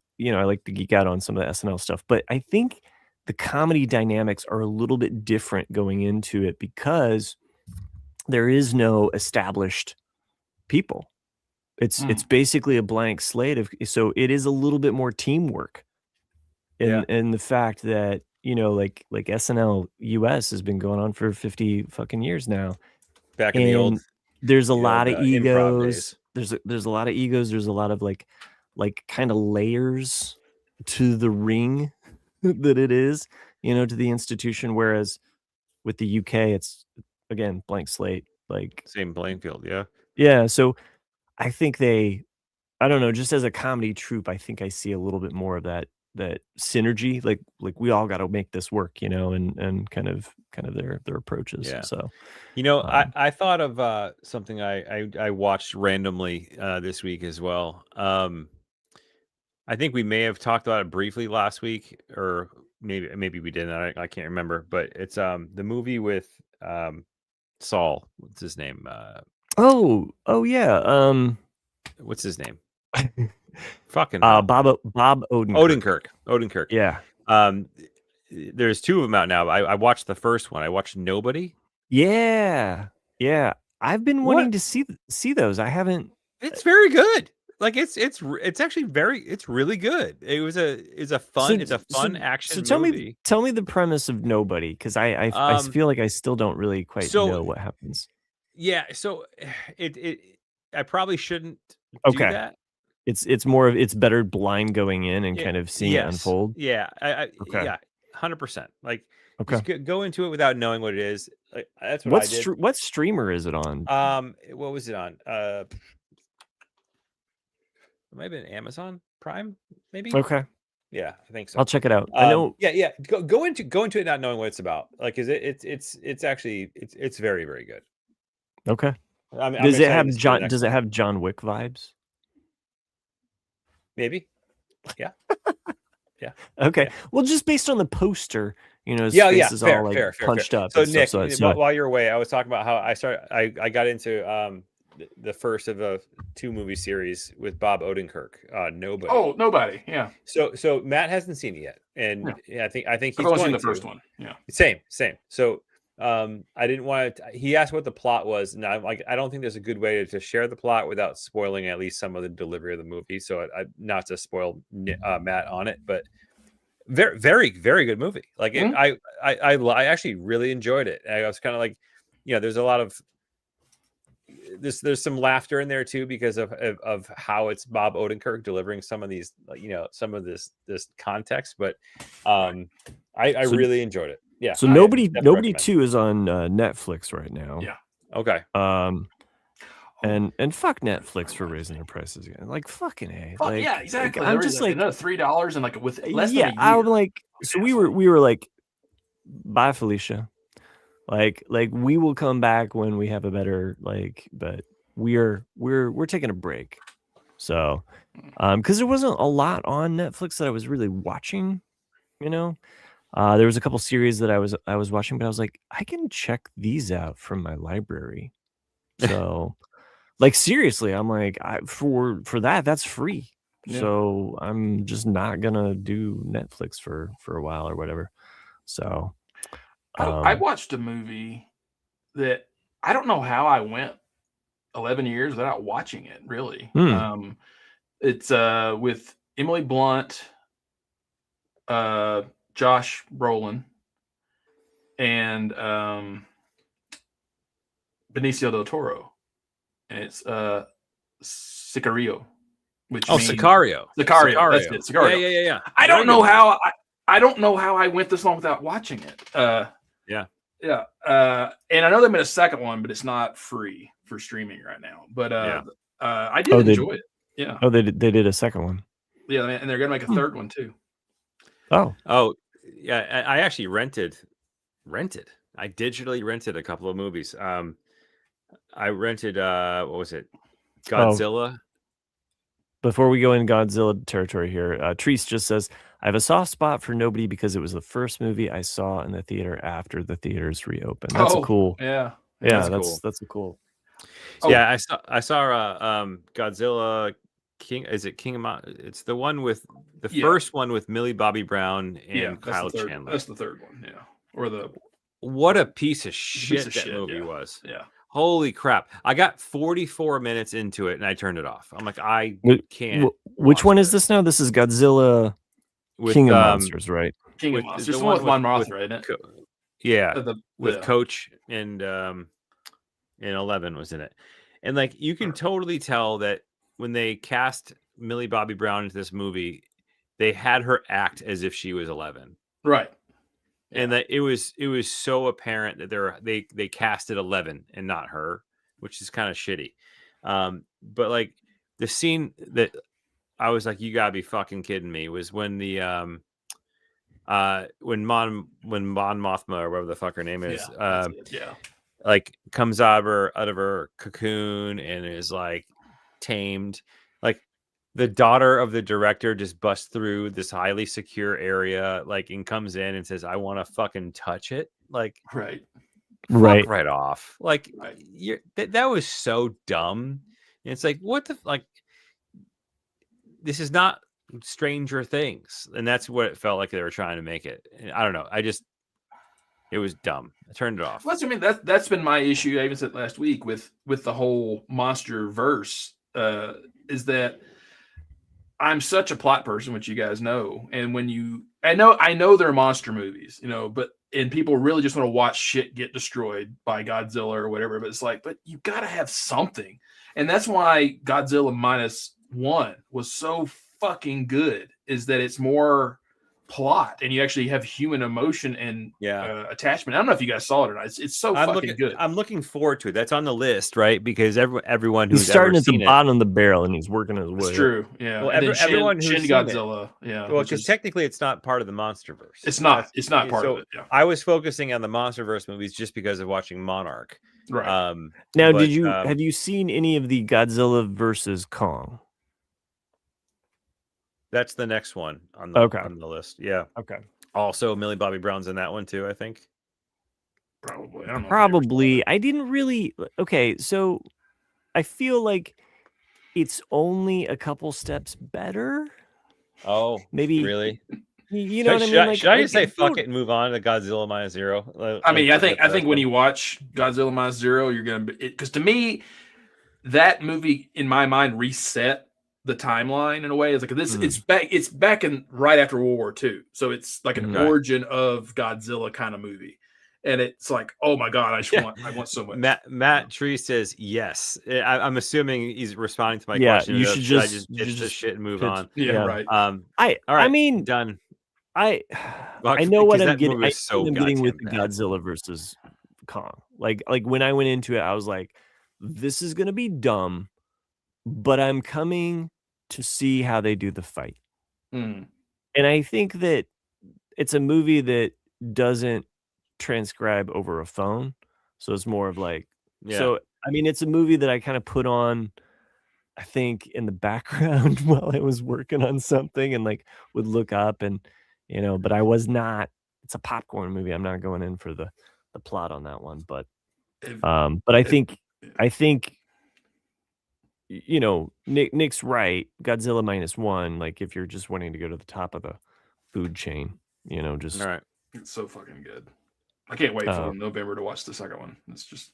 like to geek out on some of the SNL stuff, but I think the comedy dynamics are a little bit different going into it because there is no established people. It's basically a blank slate so it is a little bit more teamwork. And the fact that, like SNL US has been going on for 50 fucking years now. Back in the old, there's a lot of egos. There's a lot of egos. There's a lot of like kind of layers to the ring that it is, to the institution. Whereas with the UK, it's again blank slate, like same playing field. Yeah. So I think I don't know, just as a comedy troupe, I think I see a little bit more of that synergy. Like we all got to make this work, and kind of their approaches. Yeah. So, I thought of something I watched randomly this week as well. I think we may have talked about it briefly last week, or maybe we didn't. I can't remember, but it's the movie with Saul. What's his name? Oh yeah. What's his name? Fucking Bob Odenkirk. Odenkirk. Yeah. There's two of them out now. I watched the first one. I watched Nobody. Yeah. I've been wanting to see those. I haven't. It's very good. Like it's actually it's really good. It's a fun action movie. Tell me the premise of Nobody, because I feel like I still don't really quite know what happens. Yeah, so I probably shouldn't do that. It's more of, it's better blind going in and kind of seeing it unfold. Yeah, yeah, 100%. Like, just go into it without knowing what it is. Like, that's what I did. What streamer is it on? What was it on? It might have been Amazon Prime, maybe. Okay. Yeah, I think so. I'll check it out. I know. Yeah. Go into it not knowing what it's about. Like, is it's actually very, very good. Okay. Does it have John Wick vibes? Maybe. Yeah. Yeah. Okay. Yeah. Well, just based on the poster, his face is all like punched up. So Nick, while you're away, I was talking about how I got into the first of a 2-movie series with Bob Odenkirk. Nobody. Oh, Nobody. Yeah. So Matt hasn't seen it yet, and I think he's going to the first one. Yeah. Same. So I didn't want to. He asked what the plot was, and I'm like, I don't think there's a good way to share the plot without spoiling at least some of the delivery of the movie. So I not to spoil Matt on it, but very, very, very good movie. Like I actually really enjoyed it. I was kind of like, there's a lot of there's some laughter in there too because of how it's Bob Odenkirk delivering some of these, some of this context. But I really enjoyed it. Yeah. So Nobody 2 is on Netflix right now. Yeah. Okay. And fuck Netflix for raising their prices again. Like, fucking A. Like, yeah, exactly. I'm just like another $3 and like with less than a year. I'm like, so we were like, bye Felicia. Like we will come back when we have a better, but we're taking a break. So, because there wasn't a lot on Netflix that I was really watching, you know. There was a couple series that I was watching, but I was like, I can check these out from my library. So, like seriously, I'm like, for that's free. Yeah. So I'm just not gonna do Netflix for a while or whatever. So I watched a movie that I don't know how I went 11 years without watching it. Really, it's with Emily Blunt, Josh Brolin, and Benicio del Toro, and it's Sicario. Which means Sicario. Sicario. That's it. Sicario. Yeah. I don't know how I went this long without watching it. Yeah. And I know they made a second one, but it's not free for streaming right now. But I did enjoy it. Yeah. Oh, they did a second one. Yeah, and they're gonna make a third one too. Oh, yeah. I actually rented. I digitally rented a couple of movies. I rented what was it? Godzilla. Before we go in Godzilla territory here, Treese just says, I have a soft spot for Nobody because it was the first movie I saw in the theater after the theaters reopened. That's a cool. Yeah. Yeah, that's a cool. Yeah, I saw Godzilla King. Is it King of It's the one with the first one with Millie Bobby Brown and Kyle Chandler. That's the third one. Yeah. Or what a piece of shit that movie was. Yeah. Holy crap. I got 44 minutes into it and I turned it off. I'm like, I can't. Which one is this now? This is Godzilla King of Monsters, right? King of Monsters. The one with Mon Mothra, isn't it? Yeah. With Coach and 11 was in it. And like, you can totally tell that when they cast Millie Bobby Brown into this movie, they had her act as if she was 11. Right. And that it was so apparent that they casted 11 and not her, which is kind of shitty. But like the scene that I was like, you gotta be fucking kidding me, was when the when Mon Mothma or whatever the fuck her name is, like comes out of her cocoon and is like tamed. Like the daughter of the director just busts through this highly secure area, like, and comes in and says, I want to fucking touch it. Like, right off. Like, that was so dumb. And it's like, what the, like, this is not Stranger Things. And that's what it felt like they were trying to make it. And I don't know. It was dumb. I turned it off. Well, I mean, that's been my issue. I even said last week with the whole monster verse, is that I'm such a plot person, which you guys know. And when I know they're monster movies, and people really just want to watch shit get destroyed by Godzilla or whatever. But it's like, but you got to have something. And that's why Godzilla -1 was so fucking good, is that it's more plot and you actually have human emotion and attachment. I don't know if you guys saw it or not. It's so fucking good. I'm looking forward to it. That's on the list, right? Because everyone who's he's starting at the bottom of the barrel and he's working his way. It's true. Yeah. Well, everyone who's Shin Godzilla. Yeah. Well, because technically it's not part of the MonsterVerse. It's not part of it. Yeah. I was focusing on the MonsterVerse movies just because of watching Monarch. Right. Now, have you seen any of the Godzilla versus Kong? That's the next one on the list. Yeah. Okay. Also, Millie Bobby Brown's in that one too, I think. Probably. I don't know. Probably. I didn't really. Okay, so I feel like it's only a couple steps better. Oh, maybe. Really? You know what I mean? Like, should I just say fuck it and move on to Godzilla -0? I mean, I think when you watch Godzilla -0, you're gonna be, because to me, that movie in my mind reset the timeline in a way. It's like this. It's back in right after World War II, so it's like an origin of Godzilla kind of movie, and it's like, oh my god, I want so much. Matt Tree says yes. I'm assuming he's responding to my question. You should just ditch this shit and move on. Yeah, right. All right. I mean, done. I know what I'm getting. I'm getting with Godzilla versus Kong. Like when I went into it, I was like, this is gonna be dumb, but I'm coming to see how they do the fight. And I think that it's a movie that doesn't transcribe over a phone, so it's more of like, so I mean, it's a movie that I kind of put on, I think, in the background while I was working on something, and like would look up and but I was not. It's a popcorn movie. I'm not going in for the plot on that one, but I think Nick's right. Godzilla -1. Like if you're just wanting to go to the top of the food chain, just All right. It's so fucking good. I can't wait for November to watch the second one. It's just.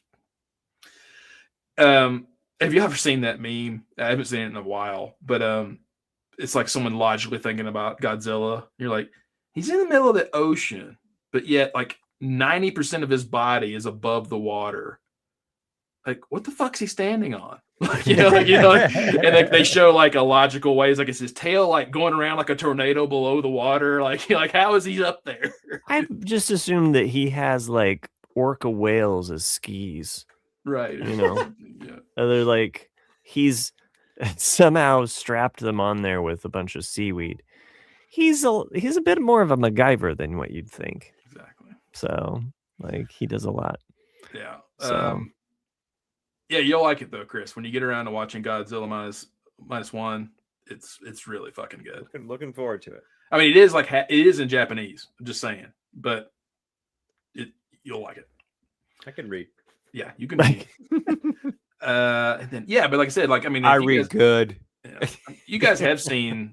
Have you ever seen that meme? I haven't seen it in a while, but it's like someone logically thinking about Godzilla. You're like, he's in the middle of the ocean, but yet like 90% of his body is above the water. Like, what the fuck's he standing on? And like they show like a logical ways, like it's his tail like going around like a tornado below the water. Like how is he up there? I just assumed that he has like orca whales as skis. Right. Yeah. They're like he's somehow strapped them on there with a bunch of seaweed. He's a bit more of a MacGyver than what you'd think. Exactly. So like he does a lot. Yeah. So yeah, you'll like it though, Chris. When you get around to watching Godzilla -1, it's really fucking good. Looking forward to it. I mean, it is in Japanese. I'm just saying, but you'll like it. I can read. Yeah, you can read. And then but like I said, like I mean, I read good. You guys have seen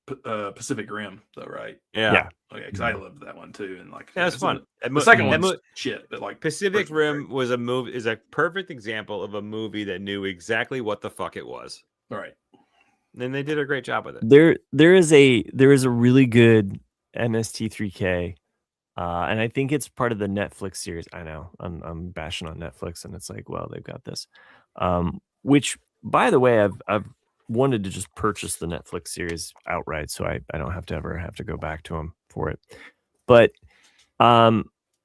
Pacific Rim, though, right? Yeah. Okay, because I loved that one too, and like that's fun. The second one's shit, but like Pacific Rim was a movie. Is a perfect example of a movie that knew exactly what the fuck it was. All right. And they did a great job with it. There is a really good MST3K. And I think it's part of the Netflix series. I know I'm bashing on Netflix, and it's like, well, they've got this. Which, by the way, I've wanted to just purchase the Netflix series outright, so I don't have to go back to them for it. But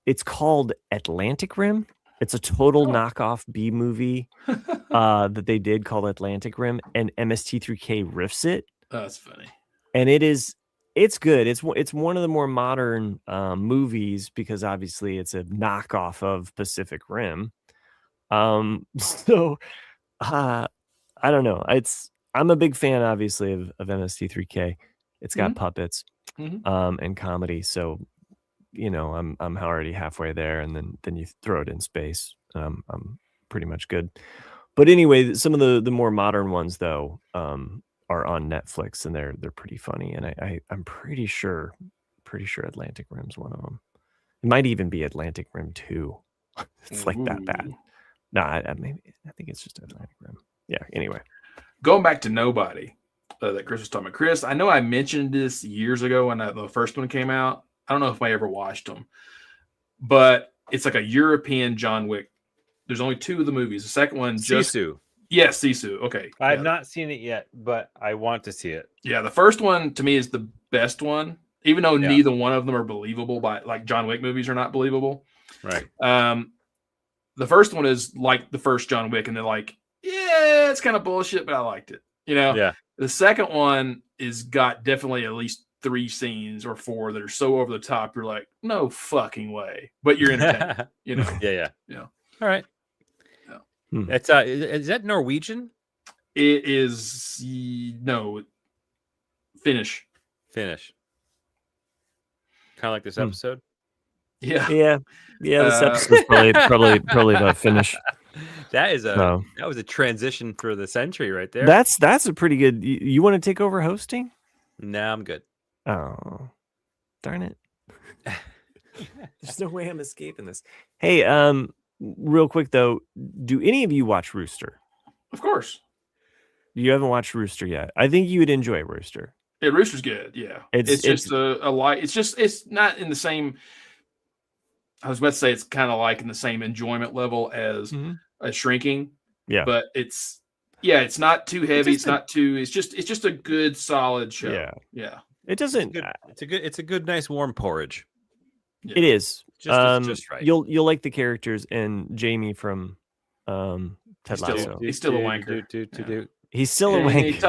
it's called Atlantic Rim. It's a total knockoff B movie that they did called Atlantic Rim, and MST3K riffs it. Oh, that's funny. And it's good. It's one of the more modern movies because obviously it's a knockoff of Pacific Rim. So I don't know. I'm a big fan, obviously, of MST3K. It's got puppets and comedy. So I'm already halfway there, and then you throw it in space. I'm pretty much good. But anyway, some of the more modern ones though are on Netflix, and they're pretty funny. And I'm pretty sure Atlantic Rim's one of them. It might even be Atlantic Rim 2. It's like that bad. No, I think it's just Atlantic Rim. Yeah. Anyway, going back to Nobody that Chris was talking about. Chris, I know I mentioned this years ago when the first one came out. I don't know if I ever watched them, but it's like a European John Wick. There's only 2 of the movies. The second one, Sisu. Yes, Sisu. Okay. I have not seen it yet, but I want to see it. Yeah, the first one to me is the best one, even though neither one of them are believable. Like John Wick movies are not believable. Right. The first one is like the first John Wick, and they're like, yeah, it's kind of bullshit, but I liked it. Yeah. The second one is got definitely at least 3 scenes or 4 that are so over the top. You're like, no fucking way, but you're entertained. Yeah. All right. Yeah. That's is that Norwegian? It is Finnish. Kind of like this episode. Yeah. This episode's probably about Finnish. That was a transition for the century right there. That's a pretty good. You want to take over hosting? No, I'm good. Oh, darn it! There's no way I'm escaping this. Hey, real quick though, do any of you watch Rooster? Of course. You haven't watched Rooster yet. I think you would enjoy Rooster. Yeah, Rooster's good. Yeah, it's just a light. It's not in the same. I was about to say it's kind of like in the same enjoyment level as a Shrinking. Yeah, but it's not too heavy. It's not too. It's just a good solid show. Yeah. It doesn't. It's a good, nice warm porridge. Yeah. It is. Just right. You'll like the characters, and Jamie from Ted Lasso. He's still a wanker. He's still a wanker.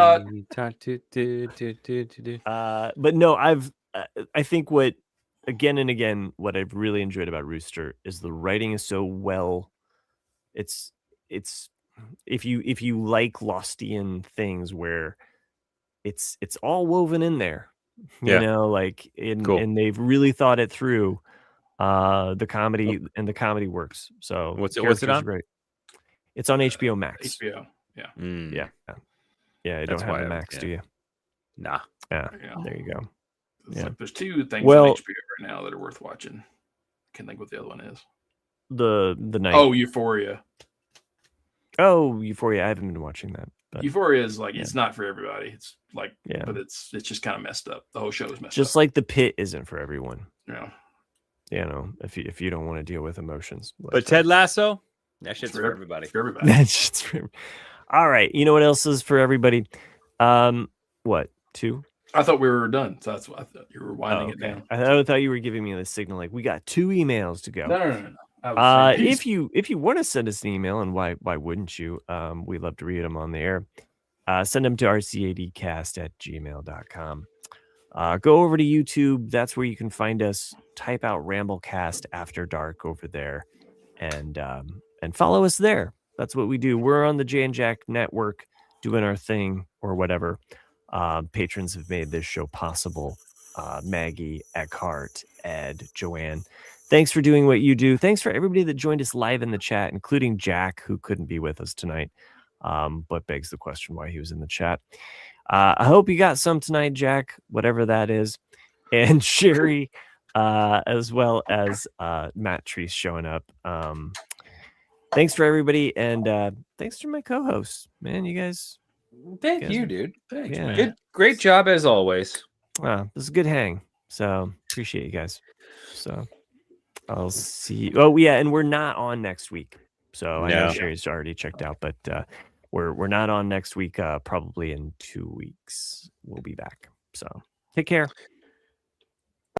But no, I think what again and again, what I've really enjoyed about Rooster is the writing is so well. It's if you like Lostian things where it's all woven in there, you Yeah. know, like Cool. and they've really thought it through. The comedy and the comedy works. So What's it characters on? are great. It's on HBO Max. HBO. Yeah. Yeah. Yeah. You That's don't have why the Max, do you? Nah. Yeah. Yeah. There you go. It's Yeah. like there's two things Well- on HBO right now that are worth watching. I can't think what the other one is. The night. Oh, Euphoria. Oh, Euphoria. I haven't been watching that. But Euphoria is like it's not for everybody. It's like Yeah. but it's just kind of messed up. The whole show is messed just up. like The Pit isn't for everyone. Yeah. You know, if you don't want to deal with emotions. But Ted Lasso, that shit's for everybody. For everybody. That shit's for all right. You know what else is for everybody? What? 2? I thought we were done. So that's what I thought. You were winding it down. I thought you were giving me the signal like we got 2 emails to go. No. I was saying, If you want to send us an email, and why wouldn't you? We love to read them on the air. Send them to rcadcast@gmail.com. Go over to YouTube. That's where you can find us. Type out Ramblecast Afterdark over there, and follow us there. That's what we do. We're on the Jay and Jack Network doing our thing or whatever. Patrons have made this show possible. Maggie, Eckhart, Ed, Joanne. Thanks for doing what you do. Thanks for everybody that joined us live in the chat, including Jack, who couldn't be with us tonight, but begs the question why he was in the chat. I hope you got some tonight, Jack, whatever that is. And Sherry, as well as Matt Treese showing up. Thanks for everybody, and thanks to my co-hosts. Man, you guys. Thank you, dude. Thanks, Yeah. man. Great job as always. Wow, this is a good hang. So appreciate you guys. So I'll see. Oh yeah, and we're not on next week. So I know No. Sherry's already checked out, but we're not on next week. Probably in 2 weeks we'll be back. So take care.